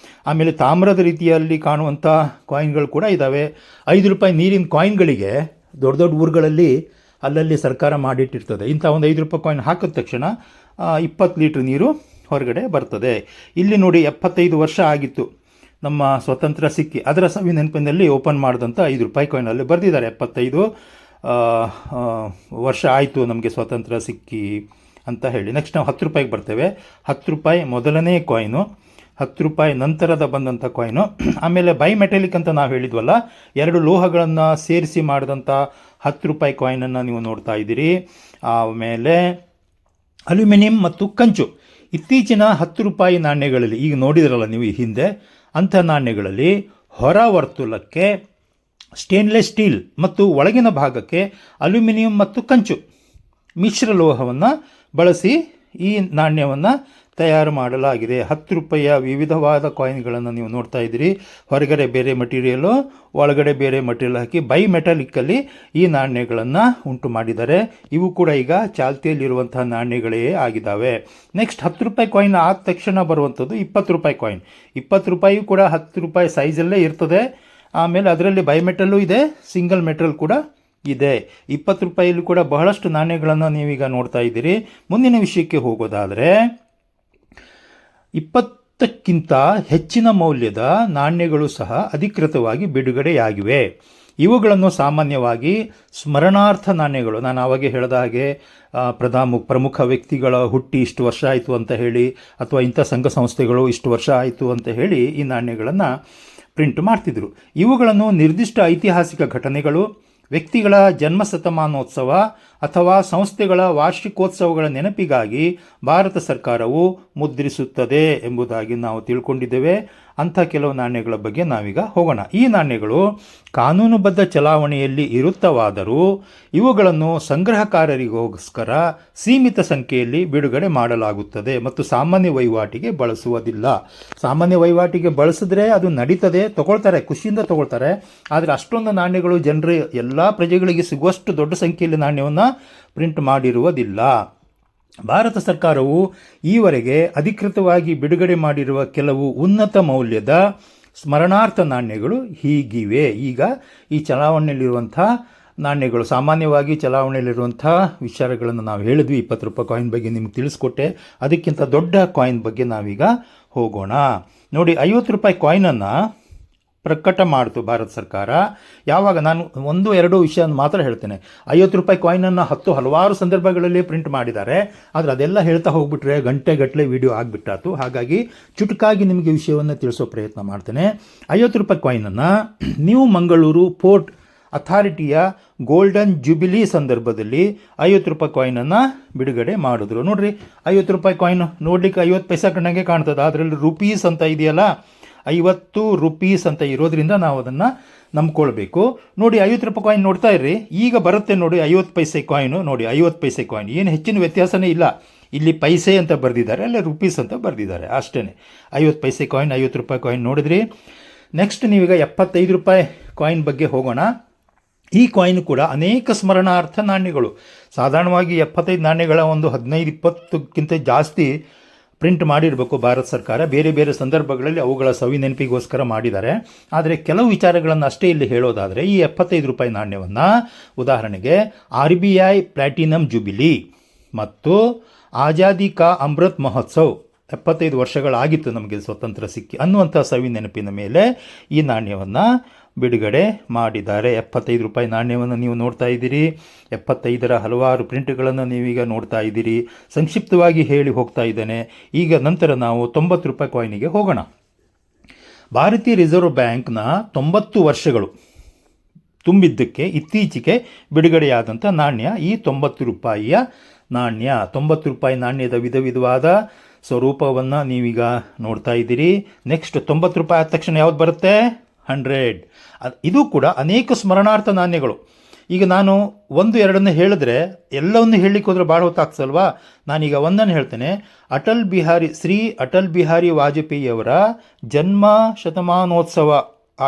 ಆಮೇಲೆ ತಾಮ್ರದ ರೀತಿಯಲ್ಲಿ ಕಾಣುವಂಥ ಕಾಯಿನ್ಗಳು ಕೂಡ ಇದ್ದಾವೆ. 5 ರೂಪಾಯಿ ನೀರಿನ ಕಾಯಿನ್ಗಳಿಗೆ ದೊಡ್ಡ ಊರುಗಳಲ್ಲಿ ಅಲ್ಲಲ್ಲಿ ಸರ್ಕಾರ ಮಾಡಿಟ್ಟಿರ್ತದೆ. ಇಂಥ ಒಂದು 5 ರೂಪಾಯಿ ಕಾಯಿನ್ ಹಾಕಿದ ತಕ್ಷಣ 20 ಲೀಟ್ರ್ ನೀರು ಹೊರಗಡೆ ಬರ್ತದೆ. ಇಲ್ಲಿ ನೋಡಿ, 75 ವರ್ಷ ಆಗಿತ್ತು ನಮ್ಮ ಸ್ವತಂತ್ರ ಸಿಕ್ಕಿ, ಅದರ ಸವಿ ನೆನಪಿನಲ್ಲಿ ಓಪನ್ ಮಾಡಿದಂಥ 5 ರೂಪಾಯಿ ಕಾಯಿನಲ್ಲಿ ಬರೆದಿದ್ದಾರೆ 75 ವರ್ಷ ಆಯಿತು ನಮಗೆ ಸ್ವತಂತ್ರ ಸಿಕ್ಕಿ ಅಂತ ಹೇಳಿ. ನೆಕ್ಸ್ಟ್ ನಾವು 10 ರೂಪಾಯಿಗೆ ಬರ್ತೇವೆ. 10 ರೂಪಾಯಿ ಮೊದಲನೇ ಕಾಯಿನು, 10 ರೂಪಾಯಿ ನಂತರದ ಬಂದಂಥ ಕಾಯಿನು. ಆಮೇಲೆ ಬೈ ಮೆಟಾಲಿಕ್ ಅಂತ ನಾವು ಹೇಳಿದ್ವಲ್ಲ, 2 ಲೋಹಗಳನ್ನು ಸೇರಿಸಿ ಮಾಡಿದಂಥ 10 ರೂಪಾಯಿ ಕಾಯಿನನ್ನು ನೀವು ನೋಡ್ತಾ ಇದ್ದೀರಿ. ಆಮೇಲೆ ಅಲ್ಯೂಮಿನಿಯಂ ಮತ್ತು ಕಂಚು. ಇತ್ತೀಚಿನ 10 ರೂಪಾಯಿ ನಾಣ್ಯಗಳಲ್ಲಿ ಈಗ ನೋಡಿದ್ರಲ್ಲ ನೀವು ಈ ಹಿಂದೆ, ಅಂಥ ನಾಣ್ಯಗಳಲ್ಲಿ ಹೊರ ವರ್ತುಲಕ್ಕೆ ಸ್ಟೇನ್ಲೆಸ್ ಸ್ಟೀಲ್ ಮತ್ತು ಒಳಗಿನ ಭಾಗಕ್ಕೆ ಅಲ್ಯೂಮಿನಿಯಂ ಮತ್ತು ಕಂಚು ಮಿಶ್ರ ಲೋಹವನ್ನು ಬಳಸಿ ಈ ನಾಣ್ಯವನ್ನು ತಯಾರು ಮಾಡಲಾಗಿದೆ. 10 ರೂಪಾಯಿಯ ವಿವಿಧವಾದ ಕಾಯಿನ್ಗಳನ್ನು ನೀವು ನೋಡ್ತಾ ಇದ್ದೀರಿ. ಹೊರಗಡೆ ಬೇರೆ ಮಟೀರಿಯಲು, ಒಳಗಡೆ ಬೇರೆ ಮಟೀರಿಯಲ್ ಹಾಕಿ ಬೈ ಮೆಟಾಲಿಕ್ಕಲ್ಲಿ ಈ ನಾಣ್ಯಗಳನ್ನು ಉಂಟು ಮಾಡಿದ್ದಾರೆ. ಇವು ಕೂಡ ಈಗ ಚಾಲ್ತಿಯಲ್ಲಿರುವಂತಹ ನಾಣ್ಯಗಳೇ ಆಗಿದ್ದಾವೆ. ನೆಕ್ಸ್ಟ್ 10 ರೂಪಾಯಿ ಕಾಯಿನ್ ಆದ ತಕ್ಷಣ ಬರುವಂಥದ್ದು 20 ರೂಪಾಯಿ ಕಾಯಿನ್. 20 ರೂಪಾಯಿಯು ಕೂಡ 10 ರೂಪಾಯಿ ಸೈಜಲ್ಲೇ ಇರ್ತದೆ. ಆಮೇಲೆ ಅದರಲ್ಲಿ ಬೈ ಮೆಟಲ್ಲು ಇದೆ, ಸಿಂಗಲ್ ಮೆಟಲ್ ಕೂಡ ಇದೆ. 20 ರೂಪಾಯಿಯಲ್ಲೂ ಕೂಡ ಬಹಳಷ್ಟು ನಾಣ್ಯಗಳನ್ನು ನೀವೀಗ ನೋಡ್ತಾ ಇದ್ದೀರಿ. ಮುಂದಿನ ವಿಷಯಕ್ಕೆ ಹೋಗೋದಾದರೆ, 20ಕ್ಕಿಂತ ಹೆಚ್ಚಿನ ಮೌಲ್ಯದ ನಾಣ್ಯಗಳು ಸಹ ಅಧಿಕೃತವಾಗಿ ಬಿಡುಗಡೆಯಾಗಿವೆ. ಇವುಗಳನ್ನು ಸಾಮಾನ್ಯವಾಗಿ ಸ್ಮರಣಾರ್ಥ ನಾಣ್ಯಗಳು, ನಾನು ಆವಾಗೇ ಹೇಳಿದ ಹಾಗೆ ಪ್ರಮುಖ ವ್ಯಕ್ತಿಗಳ ಹುಟ್ಟಿ ಇಷ್ಟು ವರ್ಷ ಆಯಿತು ಅಂತ ಹೇಳಿ, ಅಥವಾ ಇಂಥ ಸಂಘ ಸಂಸ್ಥೆಗಳು ಇಷ್ಟು ವರ್ಷ ಆಯಿತು ಅಂತ ಹೇಳಿ ಈ ನಾಣ್ಯಗಳನ್ನು ಪ್ರಿಂಟ್ ಮಾಡ್ತಿದ್ರು. ಇವುಗಳನ್ನು ನಿರ್ದಿಷ್ಟ ಐತಿಹಾಸಿಕ ಘಟನೆಗಳು, ವ್ಯಕ್ತಿಗಳ ಜನ್ಮ ಶತಮಾನೋತ್ಸವ ಅಥವಾ ಸಂಸ್ಥೆಗಳ ವಾರ್ಷಿಕೋತ್ಸವಗಳ ನೆನಪಿಗಾಗಿ ಭಾರತ ಸರ್ಕಾರವು ಮುದ್ರಿಸುತ್ತದೆ ಎಂಬುದಾಗಿ ನಾವು ತಿಳ್ಕೊಂಡಿದ್ದೇವೆ. ಅಂಥ ಕೆಲವು ನಾಣ್ಯಗಳ ಬಗ್ಗೆ ನಾವೀಗ ಹೋಗೋಣ. ಈ ನಾಣ್ಯಗಳು ಕಾನೂನುಬದ್ಧ ಚಲಾವಣೆಯಲ್ಲಿ ಇರುತ್ತವಾದರೂ ಇವುಗಳನ್ನು ಸಂಗ್ರಹಕಾರರಿಗೋಸ್ಕರ ಸೀಮಿತ ಸಂಖ್ಯೆಯಲ್ಲಿ ಬಿಡುಗಡೆ ಮಾಡಲಾಗುತ್ತದೆ ಮತ್ತು ಸಾಮಾನ್ಯ ವಹಿವಾಟಿಗೆ ಬಳಸುವುದಿಲ್ಲ. ಸಾಮಾನ್ಯ ವಹಿವಾಟಿಗೆ ಬಳಸಿದ್ರೆ ಅದು ನಡೀತದೆ, ತಗೊಳ್ತಾರೆ, ಖುಷಿಯಿಂದ ತಗೊಳ್ತಾರೆ. ಆದರೆ ಅಷ್ಟೊಂದು ನಾಣ್ಯಗಳು ಜನರು ಎಲ್ಲ ಪ್ರಜೆಗಳಿಗೆ ಸಿಗುವಷ್ಟು ದೊಡ್ಡ ಸಂಖ್ಯೆಯಲ್ಲಿ ನಾಣ್ಯವನ್ನು ಪ್ರಿಂಟ್ ಮಾಡಿರುವುದಿಲ್ಲ. ಭಾರತ ಸರ್ಕಾರವು ಈವರೆಗೆ ಅಧಿಕೃತವಾಗಿ ಬಿಡುಗಡೆ ಮಾಡಿರುವ ಕೆಲವು ಉನ್ನತ ಮೌಲ್ಯದ ಸ್ಮರಣಾರ್ಥ ನಾಣ್ಯಗಳು ಹೀಗಿವೆ. ಈಗ ಈ ಚಲಾವಣೆಯಲ್ಲಿರುವಂಥ ನಾಣ್ಯಗಳು, ಸಾಮಾನ್ಯವಾಗಿ ಚಲಾವಣೆಯಲ್ಲಿರುವಂಥ ವಿಚಾರಗಳನ್ನು ನಾವು ಹೇಳಿದ್ವಿ. 20 ರೂಪಾಯಿ ಕಾಯಿನ್ ಬಗ್ಗೆ ನಿಮ್ಗೆ ತಿಳಿಸ್ಕೊಟ್ಟೆ. ಅದಕ್ಕಿಂತ ದೊಡ್ಡ ಕಾಯಿನ್ ಬಗ್ಗೆ ನಾವೀಗ ಹೋಗೋಣ. ನೋಡಿ, 50 ರೂಪಾಯಿ ಕಾಯಿನನ್ನು ಪ್ರಕಟ ಮಾಡಿತು ಭಾರತ ಸರ್ಕಾರ. ಯಾವಾಗ, ನಾನು 1-2 ವಿಷಯ ಮಾತ್ರ ಹೇಳ್ತೇನೆ. 50 ರೂಪಾಯಿ ಕಾಯಿನನ್ನು ಹಲವಾರು ಸಂದರ್ಭಗಳಲ್ಲಿ ಪ್ರಿಂಟ್ ಮಾಡಿದ್ದಾರೆ. ಆದರೆ ಅದೆಲ್ಲ ಹೇಳ್ತಾ ಹೋಗ್ಬಿಟ್ರೆ ಗಂಟೆಗಟ್ಟಲೆ ವಿಡಿಯೋ ಆಗಿಬಿಟ್ಟಾತು. ಹಾಗಾಗಿ ಚುಟುಕಾಗಿ ನಿಮಗೆ ವಿಷಯವನ್ನು ತಿಳಿಸೋ ಪ್ರಯತ್ನ ಮಾಡ್ತೇನೆ. 50 ರೂಪಾಯಿ ಕಾಯಿನನ್ನು ನ್ಯೂ ಮಂಗಳೂರು ಪೋರ್ಟ್ ಅಥಾರಿಟಿಯ ಗೋಲ್ಡನ್ ಜುಬಿಲಿ ಸಂದರ್ಭದಲ್ಲಿ 50 ರೂಪಾಯಿ ಕಾಯಿನನ್ನು ಬಿಡುಗಡೆ ಮಾಡಿದ್ರು. ನೋಡ್ರಿ, 50 ರೂಪಾಯಿ ಕಾಯಿನ್ ನೋಡ್ಲಿಕ್ಕೆ 50 ಪೈಸೆ ಕಂಡಂಗೆ ಕಾಣ್ತದೆ. ಅದರಲ್ಲಿ ರುಪೀಸ್ ಅಂತ ಇದೆಯಲ್ಲ, 50 ರೂಪೀಸ್ ಅಂತ ಇರೋದ್ರಿಂದ ನಾವು ಅದನ್ನು ನಂಬ್ಕೊಳ್ಬೇಕು. ನೋಡಿ, 50 ರೂಪಾಯಿ ಕಾಯಿನ್ ನೋಡ್ತಾ ಇರ್ರಿ. ಈಗ ಬರುತ್ತೆ ನೋಡಿ 50 ಪೈಸೆ ಕಾಯಿನು. ನೋಡಿ, 50 ಪೈಸೆ ಕಾಯಿನ್ ಏನು ಹೆಚ್ಚಿನ ವ್ಯತ್ಯಾಸನೇ ಇಲ್ಲ. ಇಲ್ಲಿ ಪೈಸೆ ಅಂತ ಬರೆದಿದ್ದಾರೆ, ಅಲ್ಲೇ ರುಪೀಸ್ ಅಂತ ಬರೆದಿದ್ದಾರೆ, ಅಷ್ಟೇ. 50 ಪೈಸೆ ಕಾಯಿನ್, 50 ರೂಪಾಯಿ ಕಾಯಿನ್ ನೋಡಿದ್ರಿ. ನೆಕ್ಸ್ಟ್ ನೀವೀಗ 75 ರೂಪಾಯಿ ಕಾಯಿನ್ ಬಗ್ಗೆ ಹೋಗೋಣ. ಈ ಕಾಯಿನ್ ಕೂಡ ಅನೇಕ ಸ್ಮರಣಾರ್ಥ ನಾಣ್ಯಗಳು. ಸಾಧಾರಣವಾಗಿ 75 ನಾಣ್ಯಗಳ ಒಂದು 15-20ಕ್ಕಿಂತ ಜಾಸ್ತಿ ಪ್ರಿಂಟ್ ಮಾಡಿರಬೇಕು ಭಾರತ ಸರ್ಕಾರ. ಬೇರೆ ಬೇರೆ ಸಂದರ್ಭಗಳಲ್ಲಿ ಅವುಗಳ ಸವಿ ನೆನಪಿಗೋಸ್ಕರ ಮಾಡಿದ್ದಾರೆ. ಆದರೆ ಕೆಲವು ವಿಚಾರಗಳನ್ನು ಅಷ್ಟೇ ಇಲ್ಲಿ ಹೇಳೋದಾದರೆ, ಈ 75 ರೂಪಾಯಿ ನಾಣ್ಯವನ್ನು ಉದಾಹರಣೆಗೆ RBI ಪ್ಲಾಟಿನಮ್ ಜುಬಿಲಿ ಮತ್ತು ಆಜಾದಿ ಕಾ ಅಮೃತ್ ಮಹೋತ್ಸವ್, 75 ವರ್ಷಗಳಾಗಿತ್ತು ನಮಗೆ ಸ್ವತಂತ್ರ ಸಿಕ್ಕಿ ಅನ್ನುವಂಥ ಸವಿ ನೆನಪಿನ ಮೇಲೆ ಈ ನಾಣ್ಯವನ್ನು ಬಿಡುಗಡೆ ಮಾಡಿದ್ದಾರೆ. 75 ರೂಪಾಯಿ ನಾಣ್ಯವನ್ನು ನೀವು ನೋಡ್ತಾ ಇದ್ದೀರಿ. 75ರ ಹಲವಾರು ಪ್ರಿಂಟ್ಗಳನ್ನು ನೀವೀಗ ನೋಡ್ತಾ ಇದ್ದೀರಿ. ಸಂಕ್ಷಿಪ್ತವಾಗಿ ಹೇಳಿ ಹೋಗ್ತಾ ಇದ್ದೇನೆ. ಈಗ ನಂತರ ನಾವು 90 ರೂಪಾಯಿ ಕಾಯಿನಿಗೆ ಹೋಗೋಣ. ಭಾರತೀಯ ರಿಸರ್ವ್ ಬ್ಯಾಂಕ್ನ 90 ವರ್ಷಗಳು ತುಂಬಿದ್ದಕ್ಕೆ ಇತ್ತೀಚೆಗೆ ಬಿಡುಗಡೆಯಾದಂಥ ನಾಣ್ಯ ಈ 90 ರೂಪಾಯಿಯ ನಾಣ್ಯ. 90 ರೂಪಾಯಿ ನಾಣ್ಯದ ವಿಧವಾದ ಸ್ವರೂಪವನ್ನು ನೀವೀಗ ನೋಡ್ತಾ ಇದ್ದೀರಿ. ನೆಕ್ಸ್ಟ್ 90 ರೂಪಾಯಿ ಆದ ತಕ್ಷಣ ಯಾವ್ದು ಬರುತ್ತೆ? 100. ಇದು ಕೂಡ ಅನೇಕ ಸ್ಮರಣಾರ್ಥ ನಾಣ್ಯಗಳು. ಈಗ ನಾನು 1-2 ಹೇಳಿದ್ರೆ ಎಲ್ಲವನ್ನು ಹೇಳಲಿಕ್ಕೆ ಹೋದರೆ ಭಾಳ ಹೊತ್ತಾಗ್ತಲ್ವಾ. ನಾನೀಗ ಒಂದನ್ನು ಹೇಳ್ತೇನೆ. ಶ್ರೀ ಅಟಲ್ ಬಿಹಾರಿ ವಾಜಪೇಯಿಯವರ ಜನ್ಮ ಶತಮಾನೋತ್ಸವ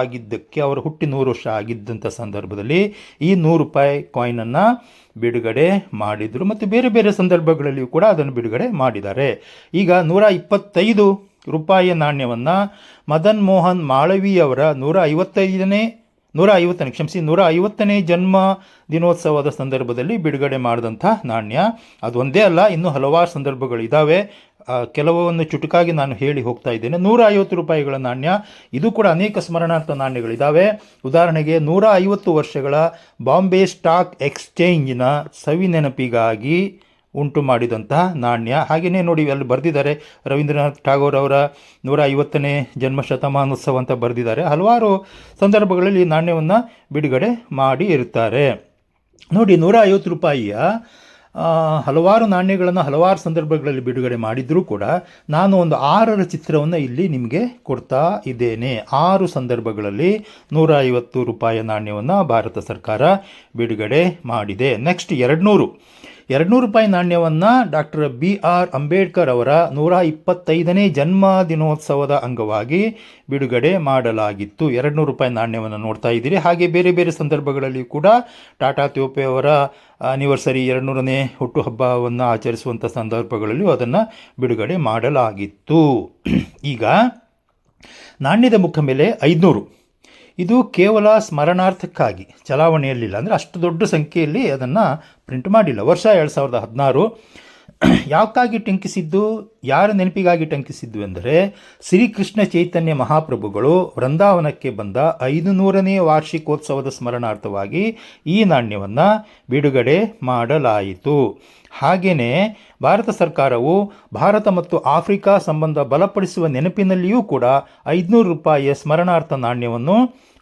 ಆಗಿದ್ದಕ್ಕೆ, ಅವರು ಹುಟ್ಟಿ 100 ವರ್ಷ ಆಗಿದ್ದಂಥ ಸಂದರ್ಭದಲ್ಲಿ ಈ 100 ರೂಪಾಯಿ ಕಾಯಿನನ್ನು ಬಿಡುಗಡೆ ಮಾಡಿದರು. ಮತ್ತು ಬೇರೆ ಬೇರೆ ಸಂದರ್ಭಗಳಲ್ಲಿಯೂ ಕೂಡ ಅದನ್ನು ಬಿಡುಗಡೆ ಮಾಡಿದ್ದಾರೆ. ಈಗ 125 ರೂಪಾಯಿಯ ನಾಣ್ಯವನ್ನು ಮದನ್ ಮೋಹನ್ ಮಾಳವೀಯವರ 150ನೇ ಜನ್ಮ ದಿನೋತ್ಸವದ ಸಂದರ್ಭದಲ್ಲಿ ಬಿಡುಗಡೆ ಮಾಡಿದಂಥ ನಾಣ್ಯ. ಅದು ಒಂದೇ ಅಲ್ಲ, ಇನ್ನೂ ಹಲವಾರು ಸಂದರ್ಭಗಳಿದ್ದಾವೆ. ಕೆಲವನ್ನು ಚುಟುಕಾಗಿ ನಾನು ಹೇಳಿ ಹೋಗ್ತಾ ಇದ್ದೇನೆ. 150 ರೂಪಾಯಿಗಳ ನಾಣ್ಯ, ಇದು ಕೂಡ ಅನೇಕ ಸ್ಮರಣಾರ್ಥ ನಾಣ್ಯಗಳಿದ್ದಾವೆ. ಉದಾಹರಣೆಗೆ 150 ವರ್ಷಗಳ ಬಾಂಬೆ ಸ್ಟಾಕ್ ಎಕ್ಸ್ಚೇಂಜಿನ ಸವಿ ನೆನಪಿಗಾಗಿ ಉಂಟು ಮಾಡಿದಂತಹ ನಾಣ್ಯ. ಹಾಗೆಯೇ ನೋಡಿ, ಅಲ್ಲಿ ಬರೆದಿದ್ದಾರೆ ರವೀಂದ್ರನಾಥ್ ಠಾಗೋರ್ ಅವರ 150ನೇ ಜನ್ಮ ಶತಮಾನೋತ್ಸವ ಅಂತ ಬರೆದಿದ್ದಾರೆ. ಹಲವಾರು ಸಂದರ್ಭಗಳಲ್ಲಿ ನಾಣ್ಯವನ್ನು ಬಿಡುಗಡೆ ಮಾಡಿ ಇರುತ್ತಾರೆ. ನೋಡಿ, 150 ರೂಪಾಯಿಯ ಹಲವಾರು ನಾಣ್ಯಗಳನ್ನು ಹಲವಾರು ಸಂದರ್ಭಗಳಲ್ಲಿ ಬಿಡುಗಡೆ ಮಾಡಿದರೂ ಕೂಡ ನಾನು ಒಂದು 6ರ ಚಿತ್ರವನ್ನು ಇಲ್ಲಿ ನಿಮಗೆ ಕೊಡ್ತಾ ಇದ್ದೇನೆ. 6 ಸಂದರ್ಭಗಳಲ್ಲಿ 150 ರೂಪಾಯಿಯ ನಾಣ್ಯವನ್ನು ಭಾರತ ಸರ್ಕಾರ ಬಿಡುಗಡೆ ಮಾಡಿದೆ. ನೆಕ್ಸ್ಟ್ 200 ರೂಪಾಯಿ ನಾಣ್ಯವನ್ನು ಡಾಕ್ಟರ್ BR ಅಂಬೇಡ್ಕರ್ ಅವರ 125ನೇ ಜನ್ಮ ದಿನೋತ್ಸವದ ಅಂಗವಾಗಿ ಬಿಡುಗಡೆ ಮಾಡಲಾಗಿತ್ತು. 200 ರೂಪಾಯಿ ನಾಣ್ಯವನ್ನು ನೋಡ್ತಾ ಇದ್ದೀರಿ. ಹಾಗೆ ಬೇರೆ ಬೇರೆ ಸಂದರ್ಭಗಳಲ್ಲಿ ಕೂಡ ಟಾಟಾ ತೋಪೆ ಅವರ ಆನಿವರ್ಸರಿ 200ನೇ ಹುಟ್ಟುಹಬ್ಬವನ್ನು ಆಚರಿಸುವಂಥ ಸಂದರ್ಭಗಳಲ್ಲಿಯೂ ಅದನ್ನು ಬಿಡುಗಡೆ ಮಾಡಲಾಗಿತ್ತು. ಈಗ ನಾಣ್ಯದ ಮುಖ ಮೇಲೆ 500. ಇದು ಕೇವಲ ಸ್ಮರಣಾರ್ಥಕ್ಕಾಗಿ ಚಲಾವಣೆಯಲ್ಲಿಲ್ಲ, ಅಂದರೆ ಅಷ್ಟು ದೊಡ್ಡ ಸಂಖ್ಯೆಯಲ್ಲಿ ಅದನ್ನು ಪ್ರಿಂಟ್ ಮಾಡಿಲ್ಲ. ವರ್ಷ 2016. ಯಾಕಾಗಿ ಟಂಕಿಸಿದ್ದು, ಯಾರ ನೆನಪಿಗಾಗಿ ಟಂಕಿಸಿದ್ದು ಎಂದರೆ, ಶ್ರೀಕೃಷ್ಣ ಚೈತನ್ಯ ಮಹಾಪ್ರಭುಗಳು ವೃಂದಾವನಕ್ಕೆ ಬಂದ 500ನೇ ವಾರ್ಷಿಕೋತ್ಸವದ ಸ್ಮರಣಾರ್ಥವಾಗಿ ಈ ನಾಣ್ಯವನ್ನು ಬಿಡುಗಡೆ ಮಾಡಲಾಯಿತು. ಹಾಗೆಯೇ ಭಾರತ ಸರ್ಕಾರವು ಭಾರತ ಮತ್ತು ಆಫ್ರಿಕಾ ಸಂಬಂಧ ಬಲಪಡಿಸುವ ನೆನಪಿನಲ್ಲಿಯೂ ಕೂಡ 500 ರೂಪಾಯಿಯ ಸ್ಮರಣಾರ್ಥ ನಾಣ್ಯವನ್ನು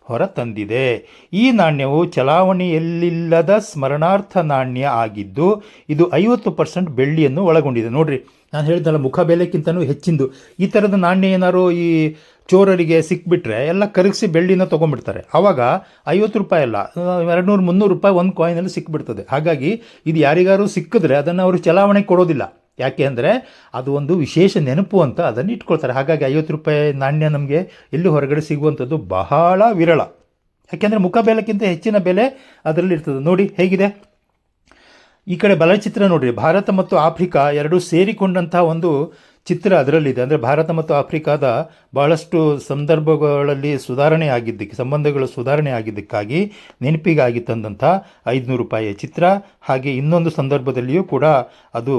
ಹೊರತಂದಿದೆ. ಈ ನಾಣ್ಯವು ಚಲಾವಣೆಯಲ್ಲಿಲ್ಲದ ಸ್ಮರಣಾರ್ಥ ನಾಣ್ಯ ಆಗಿದ್ದು, ಇದು 50% ಬೆಳ್ಳಿಯನ್ನು ಒಳಗೊಂಡಿದೆ. ನೋಡ್ರಿ, ನಾನು ಹೇಳಿದ್ನಲ್ಲ, ಮುಖ ಬೆಲೆಕ್ಕಿಂತನೂ ಹೆಚ್ಚಿಂದು. ಈ ಥರದ ನಾಣ್ಯ ಏನಾರು ಈ ಚೋರರಿಗೆ ಸಿಕ್ಬಿಟ್ರೆ ಎಲ್ಲ ಕರಗಿಸಿ ಬೆಳ್ಳಿನ ತೊಗೊಂಡ್ಬಿಡ್ತಾರೆ. ಆವಾಗ 50 ರೂಪಾಯಿ ಅಲ್ಲ, 200-300 ರೂಪಾಯಿ ಒಂದು ಕಾಯಿನಲ್ಲಿ ಸಿಕ್ಬಿಡ್ತದೆ. ಹಾಗಾಗಿ ಇದು ಯಾರಿಗಾರು ಸಿಕ್ಕಿದ್ರೆ ಅದನ್ನು ಅವರು ಚಲಾವಣೆ ಕೊಡೋದಿಲ್ಲ. ಯಾಕೆ ಅಂದರೆ ಅದು ಒಂದು ವಿಶೇಷ ನೆನಪು ಅಂತ ಅದನ್ನು ಇಟ್ಕೊಳ್ತಾರೆ. ಹಾಗಾಗಿ 50 ರೂಪಾಯಿ ನಾಣ್ಯ ನಮಗೆ ಎಲ್ಲಿ ಹೊರಗಡೆ ಸಿಗುವಂಥದ್ದು ಬಹಳ ವಿರಳ. ಯಾಕೆಂದರೆ ಮುಖ ಬೆಲೆಕ್ಕಿಂತ ಹೆಚ್ಚಿನ ಬೆಲೆ ಅದರಲ್ಲಿ ಇರ್ತದೆ. ನೋಡಿ ಹೇಗಿದೆ, ಈ ಕಡೆ ಬಲಚಿತ್ರ ನೋಡಿರಿ. ಭಾರತ ಮತ್ತು ಆಫ್ರಿಕಾ ಎರಡೂ ಸೇರಿಕೊಂಡಂಥ ಒಂದು ಚಿತ್ರ ಅದರಲ್ಲಿದೆ. ಅಂದರೆ ಭಾರತ ಮತ್ತು ಆಫ್ರಿಕಾದ ಬಹಳಷ್ಟು ಸಂದರ್ಭಗಳಲ್ಲಿ ಸುಧಾರಣೆ ಆಗಿದ್ದಕ್ಕೆ, ಸಂಬಂಧಗಳು ಸುಧಾರಣೆ ಆಗಿದ್ದಕ್ಕಾಗಿ ನೆನಪಿಗಾಗಿ ತಂದಂಥ 500 ರೂಪಾಯಿಯ ಚಿತ್ರ. ಹಾಗೆ ಇನ್ನೊಂದು ಸಂದರ್ಭದಲ್ಲಿಯೂ ಕೂಡ ಅದು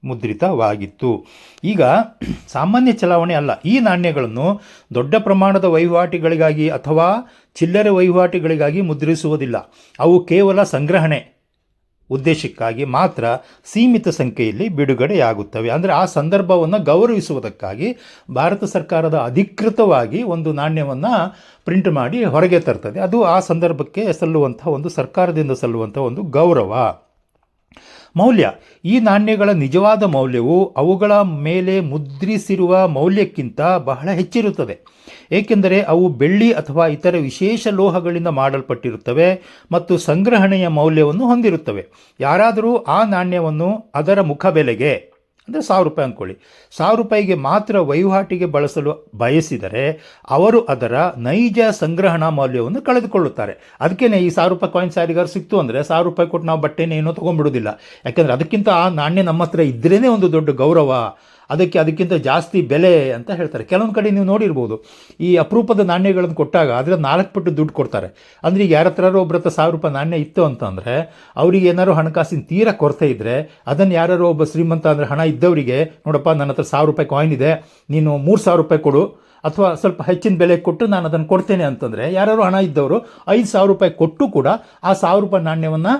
ಮುದ್ರಿತವಾಗಿತ್ತು. ಈಗ ಸಾಮಾನ್ಯ ಚಲಾವಣೆ ಅಲ್ಲ. ಈ ನಾಣ್ಯಗಳನ್ನು ದೊಡ್ಡ ಪ್ರಮಾಣದ ವಹಿವಾಟುಗಳಿಗಾಗಿ ಅಥವಾ ಚಿಲ್ಲರೆ ವಹಿವಾಟುಗಳಿಗಾಗಿ ಮುದ್ರಿಸುವುದಿಲ್ಲ. ಅವು ಕೇವಲ ಸಂಗ್ರಹಣೆ ಉದ್ದೇಶಕ್ಕಾಗಿ ಮಾತ್ರ ಸೀಮಿತ ಸಂಖ್ಯೆಯಲ್ಲಿ ಬಿಡುಗಡೆಯಾಗುತ್ತವೆ. ಅಂದರೆ ಆ ಸಂದರ್ಭವನ್ನು ಗೌರವಿಸುವುದಕ್ಕಾಗಿ ಭಾರತ ಸರ್ಕಾರದ ಅಧಿಕೃತವಾಗಿ ಒಂದು ನಾಣ್ಯವನ್ನು ಪ್ರಿಂಟ್ ಮಾಡಿ ಹೊರಗೆ ತರ್ತದೆ. ಅದು ಆ ಸಂದರ್ಭಕ್ಕೆ ಸಲ್ಲುವಂಥ ಒಂದು, ಸರ್ಕಾರದಿಂದ ಸಲ್ಲುವಂಥ ಒಂದು ಗೌರವ. ಮೌಲ್ಯ. ಈ ನಾಣ್ಯಗಳ ನಿಜವಾದ ಮೌಲ್ಯವು ಅವುಗಳ ಮೇಲೆ ಮುದ್ರಿಸಿರುವ ಮೌಲ್ಯಕ್ಕಿಂತ ಬಹಳ ಹೆಚ್ಚಿರುತ್ತದೆ. ಏಕೆಂದರೆ ಅವು ಬೆಳ್ಳಿ ಅಥವಾ ಇತರ ವಿಶೇಷ ಲೋಹಗಳಿಂದ ಮಾಡಲ್ಪಟ್ಟಿರುತ್ತವೆ ಮತ್ತು ಸಂಗ್ರಹಣೆಯ ಮೌಲ್ಯವನ್ನು ಹೊಂದಿರುತ್ತವೆ. ಯಾರಾದರೂ ಆ ನಾಣ್ಯವನ್ನು ಅದರ ಮುಖಬೆಲೆಗೆ, ಅಂದರೆ 1000 ರೂಪಾಯಿ ಅಂದ್ಕೊಳ್ಳಿ, 1000 ರೂಪಾಯಿಗೆ ಮಾತ್ರ ವಹಿವಾಟಿಗೆ ಬಳಸಲು ಬಯಸಿದರೆ ಅವರು ಅದರ ನೈಜ ಸಂಗ್ರಹಣಾ ಮೌಲ್ಯವನ್ನು ಕಳೆದುಕೊಳ್ಳುತ್ತಾರೆ. ಅದಕ್ಕೇ ಈ 1000 ರೂಪಾಯಿ ಕಾಯಿನ್ಸ್ ಯಾರಿಗಾರು ಸಿಕ್ತು ಅಂದರೆ 1000 ರೂಪಾಯಿ ಕೊಟ್ಟು ನಾವು ಬಟ್ಟೆನೇನೋ ತೊಗೊಂಡ್ಬಿಡೋದಿಲ್ಲ. ಯಾಕೆಂದರೆ ಅದಕ್ಕಿಂತ ಆ ನಾಣ್ಯ ನಮ್ಮ ಹತ್ರ ಇದ್ರೇ ಒಂದು ದೊಡ್ಡ ಗೌರವ, ಅದಕ್ಕಿಂತ ಜಾಸ್ತಿ ಬೆಲೆ ಅಂತ ಹೇಳ್ತಾರೆ. ಕೆಲವೊಂದು ಕಡೆ ನೀವು ನೋಡಿರ್ಬೋದು, ಈ ಅಪರೂಪದ ನಾಣ್ಯಗಳನ್ನು ಕೊಟ್ಟಾಗ ಅದರ 4 ಪಟ್ಟು ದುಡ್ಡು ಕೊಡ್ತಾರೆ. ಅಂದರೆ ಈಗ ಯಾರ ಹತ್ರ ಒಬ್ಬರ ಹತ್ರ 1000 ರೂಪಾಯಿ ನಾಣ್ಯ ಇತ್ತು ಅಂತಂದರೆ, ಅವ್ರಿಗೆ ಏನಾದ್ರು ಹಣಕಾಸಿನ ತೀರಾ ಕೊರತೆ ಇದ್ದರೆ ಅದನ್ನು ಯಾರು ಒಬ್ಬ ಶ್ರೀಮಂತ, ಅಂದರೆ ಹಣ ಇದ್ದವರಿಗೆ, ನೋಡಪ್ಪ ನನ್ನ ಹತ್ರ 1000 ರೂಪಾಯಿ ಕಾಯಿನ್ ಇದೆ, ನೀನು 3000 ರೂಪಾಯಿ ಕೊಡು, ಅಥವಾ ಸ್ವಲ್ಪ ಹೆಚ್ಚಿನ ಬೆಲೆ ಕೊಟ್ಟು ನಾನು ಅದನ್ನು ಕೊಡ್ತೇನೆ ಅಂತಂದರೆ, ಯಾರು ಹಣ ಇದ್ದವರು 5000 ರೂಪಾಯಿ ಕೊಟ್ಟು ಕೂಡ ಆ 1000 ರೂಪಾಯಿ ನಾಣ್ಯವನ್ನು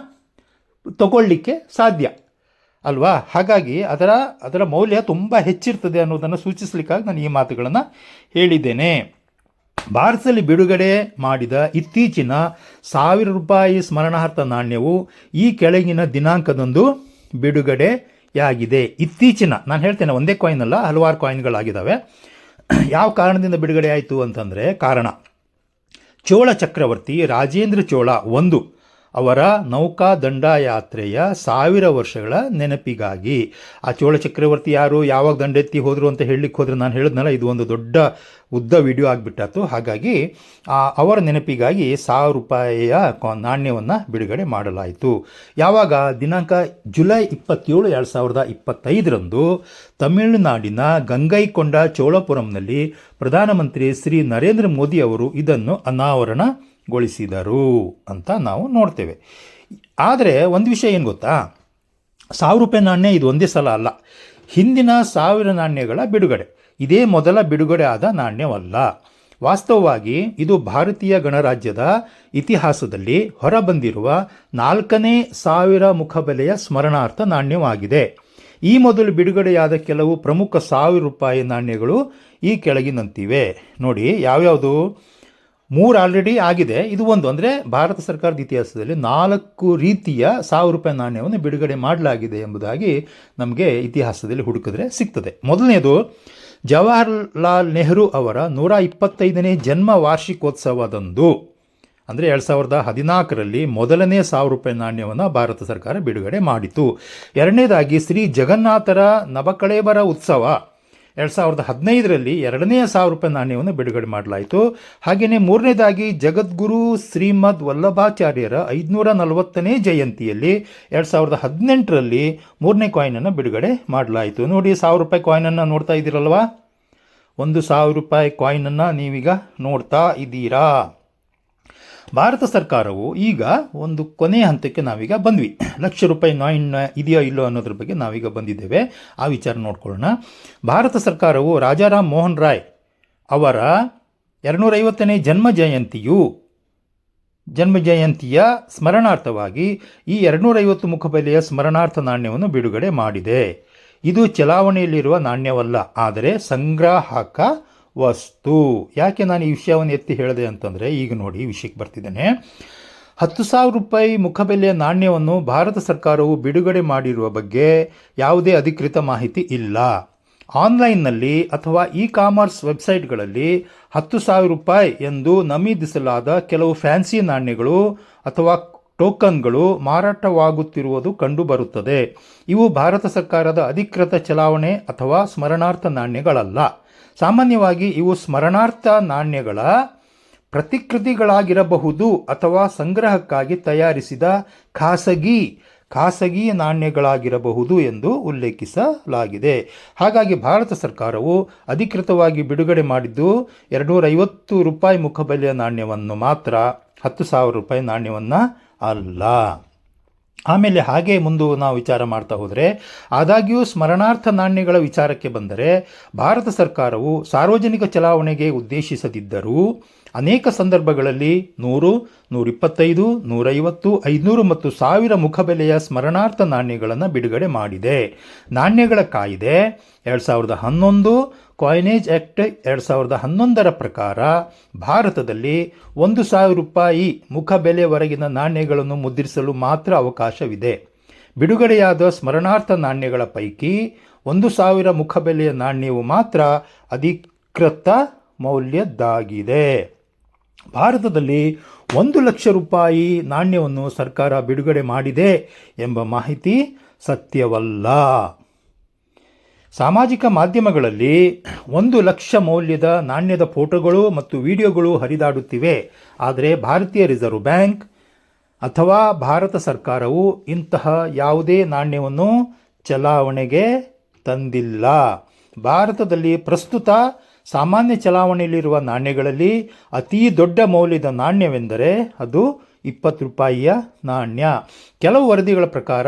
ತಗೊಳ್ಳಿಕ್ಕೆ ಸಾಧ್ಯ ಅಲ್ವಾ? ಹಾಗಾಗಿ ಅದರ ಮೌಲ್ಯ ತುಂಬ ಹೆಚ್ಚಿರ್ತದೆ ಅನ್ನೋದನ್ನು ಸೂಚಿಸಲಿಕ್ಕಾಗಿ ನಾನು ಈ ಮಾತುಗಳನ್ನು ಹೇಳಿದ್ದೇನೆ. ಭಾರತದಲ್ಲಿ ಬಿಡುಗಡೆ ಮಾಡಿದ ಇತ್ತೀಚಿನ 1000 ರೂಪಾಯಿ ಸ್ಮರಣಾರ್ಥ ನಾಣ್ಯವು ಈ ಕೆಳಗಿನ ದಿನಾಂಕದಂದು ಬಿಡುಗಡೆಯಾಗಿದೆ. ಇತ್ತೀಚಿನ, ನಾನು ಹೇಳ್ತೇನೆ, ಒಂದೇ ಕಾಯಿನ್ ಅಲ್ಲ, ಹಲವಾರು ಕಾಯಿನ್ಗಳಾಗಿದ್ದಾವೆ. ಯಾವ ಕಾರಣದಿಂದ ಬಿಡುಗಡೆ ಆಯಿತು ಅಂತಂದರೆ, ಕಾರಣ ಚೋಳ ಚಕ್ರವರ್ತಿ ರಾಜೇಂದ್ರ ಚೋಳ ಅವರ ನೌಕಾ ದಂಡಯಾತ್ರೆಯ 1000 ವರ್ಷಗಳ ನೆನಪಿಗಾಗಿ. ಆ ಚೋಳ ಚಕ್ರವರ್ತಿ ಯಾರು, ಯಾವಾಗ ದಂಡೆತ್ತಿ ಹೋದರು ಅಂತ ಹೇಳಲಿಕ್ಕೆ ಹೋದರೆ, ನಾನು ಹೇಳಿದ್ನಲ್ಲ, ಇದು ಒಂದು ದೊಡ್ಡ ಉದ್ದ ವಿಡಿಯೋ ಆಗಿಬಿಟ್ಟಾತು. ಹಾಗಾಗಿ ಅವರ ನೆನಪಿಗಾಗಿ 1000 ರೂಪಾಯಿಯ ನಾಣ್ಯವನ್ನು ಬಿಡುಗಡೆ ಮಾಡಲಾಯಿತು. ಯಾವಾಗ? ದಿನಾಂಕ ಜುಲೈ 27, 2025ರಂದು ತಮಿಳುನಾಡಿನ ಗಂಗೈಕೊಂಡ ಚೋಳಪುರಂನಲ್ಲಿ ಪ್ರಧಾನಮಂತ್ರಿ ಶ್ರೀ ನರೇಂದ್ರ ಮೋದಿ ಅವರು ಇದನ್ನು ಅನಾವರಣಗೊಳಿಸಿದರು ಅಂತ ನಾವು ನೋಡ್ತೇವೆ. ಆದರೆ ಒಂದು ವಿಷಯ ಏನು ಗೊತ್ತಾ, 1000 ರೂಪಾಯಿ ನಾಣ್ಯ ಇದು ಒಂದೇ ಸಲ ಅಲ್ಲ, ಹಿಂದಿನ 1000 ನಾಣ್ಯಗಳ ಬಿಡುಗಡೆ ಇದೇ ಮೊದಲ ಬಿಡುಗಡೆ ಆದ ನಾಣ್ಯವಲ್ಲ. ವಾಸ್ತವವಾಗಿ ಇದು ಭಾರತೀಯ ಗಣರಾಜ್ಯದ ಇತಿಹಾಸದಲ್ಲಿ ಹೊರಬಂದಿರುವ 4ನೇ 1000 ಮುಖಬೆಲೆಯ ಸ್ಮರಣಾರ್ಥ ನಾಣ್ಯವಾಗಿದೆ. ಈ ಮೊದಲು ಬಿಡುಗಡೆಯಾದ ಕೆಲವು ಪ್ರಮುಖ 1000 ರೂಪಾಯಿ ನಾಣ್ಯಗಳು ಈ ಕೆಳಗಿನಂತಿವೆ. ನೋಡಿ ಯಾವ್ಯಾವುದು. 3 ಆಲ್ರೆಡಿ ಆಗಿದೆ, ಇದು ಒಂದು. ಅಂದರೆ ಭಾರತ ಸರ್ಕಾರದ ಇತಿಹಾಸದಲ್ಲಿ 4 ರೀತಿಯ 1000 ರೂಪಾಯಿ ನಾಣ್ಯವನ್ನು ಬಿಡುಗಡೆ ಮಾಡಲಾಗಿದೆ ಎಂಬುದಾಗಿ ನಮಗೆ ಇತಿಹಾಸದಲ್ಲಿ ಹುಡುಕಿದ್ರೆ ಸಿಗ್ತದೆ. ಮೊದಲನೇದು ಜವಾಹರ್ಲಾಲ್ ನೆಹರು ಅವರ 125ನೇ ಜನ್ಮ ವಾರ್ಷಿಕೋತ್ಸವದಂದು, ಅಂದರೆ 2014ರಲ್ಲಿ ಮೊದಲನೇ 1000 ರೂಪಾಯಿ ನಾಣ್ಯವನ್ನು ಭಾರತ ಸರ್ಕಾರ ಬಿಡುಗಡೆ ಮಾಡಿತು. ಎರಡನೇದಾಗಿ ಶ್ರೀ ಜಗನ್ನಾಥರ ನವಕಳೇಬರ ಉತ್ಸವ 2015ರಲ್ಲಿ 2ನೇ 1000 ರೂಪಾಯಿ ನಾಣ್ಯವನ್ನು ಬಿಡುಗಡೆ ಮಾಡಲಾಯಿತು. ಹಾಗೆಯೇ ಮೂರನೇದಾಗಿ ಜಗದ್ಗುರು ಶ್ರೀಮದ್ ವಲ್ಲಭಾಚಾರ್ಯರ 540ನೇ ಜಯಂತಿಯಲ್ಲಿ 2018ರಲ್ಲಿ 3ನೇ ಕಾಯಿನನ್ನು ಬಿಡುಗಡೆ ಮಾಡಲಾಯಿತು. ನೋಡಿ 1000 ರೂಪಾಯಿ ಕಾಯಿನನ್ನು ನೋಡ್ತಾ ಇದ್ದೀರಲ್ವಾ, ಒಂದು 1000 ರೂಪಾಯಿ ಕಾಯಿನನ್ನು ನೀವೀಗ ನೋಡ್ತಾ ಇದ್ದೀರಾ. ಭಾರತ ಸರ್ಕಾರವು ಈಗ ಒಂದು ಕೊನೆಯ ಹಂತಕ್ಕೆ ನಾವೀಗ ಬಂದ್ವಿ. 1,00,000 ರೂಪಾಯಿ ನಾಯಿನ್ ಇದೆಯೋ ಇಲ್ಲೋ ಅನ್ನೋದ್ರ ಬಗ್ಗೆ ನಾವೀಗ ಬಂದಿದ್ದೇವೆ. ಆ ವಿಚಾರ ನೋಡ್ಕೊಳ್ಳೋಣ. ಭಾರತ ಸರ್ಕಾರವು ರಾಜಾರಾಮ್ ಮೋಹನ್ ರಾಯ್ ಅವರ 250ನೇ ಜನ್ಮ ಜಯಂತಿಯ ಸ್ಮರಣಾರ್ಥವಾಗಿ ಈ 250 ಮುಖಬೆಲೆಯ ಸ್ಮರಣಾರ್ಥ ನಾಣ್ಯವನ್ನು ಬಿಡುಗಡೆ ಮಾಡಿದೆ. ಇದು ಚಲಾವಣೆಯಲ್ಲಿರುವ ನಾಣ್ಯವಲ್ಲ, ಆದರೆ ಸಂಗ್ರಾಹಕ ವಸ್ತು. ಯಾಕೆ ನಾನು ಈ ವಿಷಯವನ್ನು ಎತ್ತಿ ಹೇಳಿದೆ ಅಂತಂದರೆ, ಈಗ ನೋಡಿ ವಿಷಯಕ್ಕೆ ಬರ್ತಿದ್ದೇನೆ. 10,000 ರೂಪಾಯಿ ಮುಖಬೆಲೆಯ ನಾಣ್ಯವನ್ನು ಭಾರತ ಸರ್ಕಾರವು ಬಿಡುಗಡೆ ಮಾಡಿರುವ ಬಗ್ಗೆ ಯಾವುದೇ ಅಧಿಕೃತ ಮಾಹಿತಿ ಇಲ್ಲ. ಆನ್ಲೈನ್ನಲ್ಲಿ ಅಥವಾ ಕಾಮರ್ಸ್ ವೆಬ್ಸೈಟ್ಗಳಲ್ಲಿ 10,000 ರೂಪಾಯಿ ಎಂದು ನಮೂದಿಸಲಾದ ಕೆಲವು ಫ್ಯಾನ್ಸಿ ನಾಣ್ಯಗಳು ಅಥವಾ ಟೋಕನ್ಗಳು ಮಾರಾಟವಾಗುತ್ತಿರುವುದು ಕಂಡುಬರುತ್ತದೆ. ಇವು ಭಾರತ ಸರ್ಕಾರದ ಅಧಿಕೃತ ಚಲಾವಣೆ ಅಥವಾ ಸ್ಮರಣಾರ್ಥ ನಾಣ್ಯಗಳಲ್ಲ. ಸಾಮಾನ್ಯವಾಗಿ ಇವು ಸ್ಮರಣಾರ್ಥ ನಾಣ್ಯಗಳ ಪ್ರತಿಕೃತಿಗಳಾಗಿರಬಹುದು ಅಥವಾ ಸಂಗ್ರಹಕ್ಕಾಗಿ ತಯಾರಿಸಿದ ಖಾಸಗಿ ಖಾಸಗಿ ನಾಣ್ಯಗಳಾಗಿರಬಹುದು ಎಂದು ಉಲ್ಲೇಖಿಸಲಾಗಿದೆ. ಹಾಗಾಗಿ ಭಾರತ ಸರ್ಕಾರವು ಅಧಿಕೃತವಾಗಿ ಬಿಡುಗಡೆ ಮಾಡಿದ್ದು 250 ರೂಪಾಯಿ ಮುಖಬೆಲೆಯ ನಾಣ್ಯವನ್ನು ಮಾತ್ರ, 10,000 ರೂಪಾಯಿ ನಾಣ್ಯವನ್ನು ಅಲ್ಲ. ಆಮೇಲೆ ಹಾಗೆ ನಾವು ವಿಚಾರ ಮಾಡ್ತಾ ಹೋದರೆ, ಆದಾಗ್ಯೂ ಸ್ಮರಣಾರ್ಥ ನಾಣ್ಯಗಳ ವಿಚಾರಕ್ಕೆ ಬಂದರೆ ಭಾರತ ಸರ್ಕಾರವು ಸಾರ್ವಜನಿಕ ಚಲಾವಣೆಗೆ ಉದ್ದೇಶಿಸದಿದ್ದರೂ ಅನೇಕ ಸಂದರ್ಭಗಳಲ್ಲಿ 100, 125, 150, 500 ಮತ್ತು 1000 ಮುಖಬೆಲೆಯ ಸ್ಮರಣಾರ್ಥ ನಾಣ್ಯಗಳನ್ನು ಬಿಡುಗಡೆ ಮಾಡಿದೆ. ನಾಣ್ಯಗಳ ಕಾಯ್ದೆ 2011 ಕಾಯಿನೇಜ್ ಆ್ಯಕ್ಟ್ 2011 ಪ್ರಕಾರ ಭಾರತದಲ್ಲಿ 1,000 ರೂಪಾಯಿ ಮುಖಬೆಲೆವರೆಗಿನ ನಾಣ್ಯಗಳನ್ನು ಮುದ್ರಿಸಲು ಮಾತ್ರ ಅವಕಾಶವಿದೆ. ಬಿಡುಗಡೆಯಾದ ಸ್ಮರಣಾರ್ಥ ನಾಣ್ಯಗಳ ಪೈಕಿ 1,000 ಮುಖಬೆಲೆಯ ನಾಣ್ಯವು ಮಾತ್ರ ಅಧಿಕೃತ ಮೌಲ್ಯದ್ದಾಗಿದೆ. ಭಾರತದಲ್ಲಿ 1,00,000 ರೂಪಾಯಿ ನಾಣ್ಯವನ್ನು ಸರ್ಕಾರ ಬಿಡುಗಡೆ ಮಾಡಿದೆ ಎಂಬ ಮಾಹಿತಿ ಸತ್ಯವಲ್ಲ. ಸಾಮಾಜಿಕ ಮಾಧ್ಯಮಗಳಲ್ಲಿ 1,00,000 ಮೌಲ್ಯದ ನಾಣ್ಯದ ಫೋಟೋಗಳು ಮತ್ತು ವಿಡಿಯೋಗಳು ಹರಿದಾಡುತ್ತಿವೆ. ಆದರೆ ಭಾರತೀಯ ರಿಸರ್ವ್ ಬ್ಯಾಂಕ್ ಅಥವಾ ಭಾರತ ಸರ್ಕಾರವು ಇಂತಹ ಯಾವುದೇ ನಾಣ್ಯವನ್ನು ಚಲಾವಣೆಗೆ ತಂದಿಲ್ಲ. ಭಾರತದಲ್ಲಿ ಪ್ರಸ್ತುತ ಸಾಮಾನ್ಯ ಚಲಾವಣೆಯಲ್ಲಿರುವ ನಾಣ್ಯಗಳಲ್ಲಿ ಅತೀ ದೊಡ್ಡ ಮೌಲ್ಯದ ನಾಣ್ಯವೆಂದರೆ ಅದು 20 ರೂಪಾಯಿಯ ನಾಣ್ಯ. ಕೆಲವು ವರದಿಗಳ ಪ್ರಕಾರ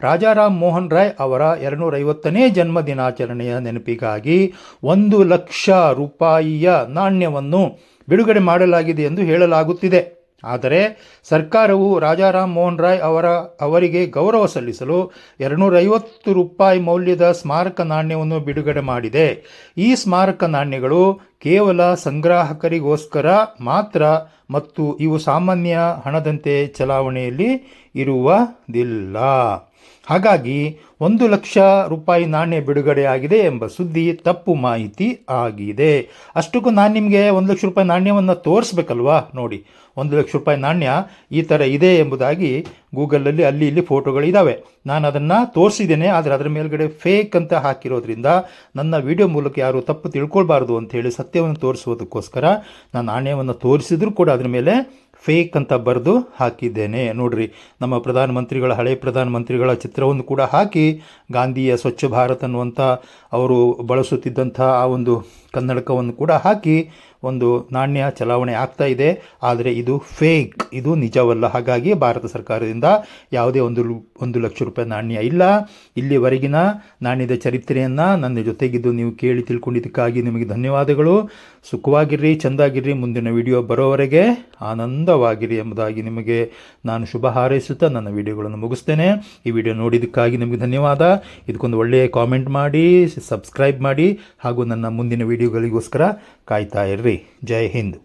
ರಾಜಾರಾಮ್ ಮೋಹನ್ ರಾಯ್ ಅವರ 250ನೇ ಜನ್ಮದಿನಾಚರಣೆಯ ನೆನಪಿಗಾಗಿ 1,00,000 ರೂಪಾಯಿಯ ನಾಣ್ಯವನ್ನು ಬಿಡುಗಡೆ ಮಾಡಲಾಗಿದೆ ಎಂದು ಹೇಳಲಾಗುತ್ತಿದೆ. ಆದರೆ ಸರ್ಕಾರವು ರಾಜಾರಾಮ್ ಮೋಹನ್ ರಾಯ್ ಅವರಿಗೆ ಗೌರವ ಸಲ್ಲಿಸಲು 250 ರೂಪಾಯಿ ಮೌಲ್ಯದ ಸ್ಮಾರಕ ನಾಣ್ಯವನ್ನು ಬಿಡುಗಡೆ ಮಾಡಿದೆ. ಈ ಸ್ಮಾರಕ ನಾಣ್ಯಗಳು ಕೇವಲ ಸಂಗ್ರಾಹಕರಿಗೋಸ್ಕರ ಮಾತ್ರ ಮತ್ತು ಇವು ಸಾಮಾನ್ಯ ಹಣದಂತೆ ಚಲಾವಣೆಯಲ್ಲಿ ಇರುವುದಿಲ್ಲ. ಹಾಗಾಗಿ 1,00,000 ರೂಪಾಯಿ ನಾಣ್ಯ ಬಿಡುಗಡೆಯಾಗಿದೆ ಎಂಬ ಸುದ್ದಿ ತಪ್ಪು ಮಾಹಿತಿ ಆಗಿದೆ. ಅಷ್ಟಕ್ಕೂ ನಾನು ನಿಮಗೆ 1,00,000 ರೂಪಾಯಿ ನಾಣ್ಯವನ್ನು ತೋರಿಸ್ಬೇಕಲ್ವಾ? ನೋಡಿ, 1,00,000 ರೂಪಾಯಿ ನಾಣ್ಯ ಈ ಥರ ಇದೆ ಎಂಬುದಾಗಿ ಗೂಗಲಲ್ಲಿ ಅಲ್ಲಿ ಇಲ್ಲಿ ಫೋಟೋಗಳಿದ್ದಾವೆ. ನಾನು ಅದನ್ನು ತೋರಿಸಿದ್ದೇನೆ, ಆದರೆ ಅದರ ಮೇಲ್ಗಡೆ ಫೇಕ್ ಅಂತ ಹಾಕಿರೋದ್ರಿಂದ ನನ್ನ ವಿಡಿಯೋ ಮೂಲಕ ಯಾರು ತಪ್ಪು ತಿಳ್ಕೊಳ್ಬಾರ್ದು ಅಂಥೇಳಿ ಸತ್ಯವನ್ನು ತೋರಿಸುವುದಕ್ಕೋಸ್ಕರ ನಾನು ನಾಣ್ಯವನ್ನು ತೋರಿಸಿದರೂ ಕೂಡ ಅದರ ಮೇಲೆ ಫೇಕ್ ಅಂತ ಬರೆದು ಹಾಕಿದ್ದೇನೆ. ನೋಡ್ರಿ, ನಮ್ಮ ಹಳೆಯ ಪ್ರಧಾನಮಂತ್ರಿಗಳ ಚಿತ್ರವನ್ನು ಕೂಡ ಹಾಕಿ ಗಾಂಧಿಯ ಸ್ವಚ್ಛ ಭಾರತ್ ಅನ್ನುವಂಥ ಅವರು ಬಳಸುತ್ತಿದ್ದಂಥ ಆ ಒಂದು ಕನ್ನಡಕವನ್ನು ಕೂಡ ಹಾಕಿ ಒಂದು ನಾಣ್ಯ ಚಲಾವಣೆ ಆಗ್ತಾ ಇದೆ. ಆದರೆ ಇದು ಫೇಕ್, ಇದು ನಿಜವಲ್ಲ. ಹಾಗಾಗಿ ಭಾರತ ಸರ್ಕಾರದಿಂದ ಯಾವುದೇ 1,00,000 ರೂಪಾಯಿ ನಾಣ್ಯ ಇಲ್ಲ. ಇಲ್ಲಿವರೆಗಿನ ನಾಣ್ಯದ ಚರಿತ್ರೆಯನ್ನು ನನ್ನ ಜೊತೆಗಿದ್ದು ನೀವು ಕೇಳಿ ತಿಳ್ಕೊಂಡಿದ್ದಕ್ಕಾಗಿ ನಿಮಗೆ ಧನ್ಯವಾದಗಳು. ಸುಖವಾಗಿರ್ರಿ, ಚೆಂದಾಗಿರ್ರಿ. ಮುಂದಿನ ವಿಡಿಯೋ ಬರೋವರೆಗೆ ಆನಂದವಾಗಿರಿ ಎಂಬುದಾಗಿ ನಿಮಗೆ ನಾನು ಶುಭ ಹಾರೈಸುತ್ತಾ ನನ್ನ ವಿಡಿಯೋಗಳನ್ನು ಮುಗಿಸ್ತೇನೆ. ಈ ವಿಡಿಯೋ ನೋಡಿದ್ದಕ್ಕಾಗಿ ನಿಮಗೆ ಧನ್ಯವಾದ. ಇದಕ್ಕೊಂದು ಒಳ್ಳೆಯ ಕಾಮೆಂಟ್ ಮಾಡಿ, ಸಬ್ಸ್ಕ್ರೈಬ್ ಮಾಡಿ ಹಾಗೂ ನನ್ನ ಮುಂದಿನ ವಿಡಿಯೋಗಳಿಗೋಸ್ಕರ ಕಾಯ್ತಾ ಇರ್ರಿ. ಜೈ ಹಿಂದ್.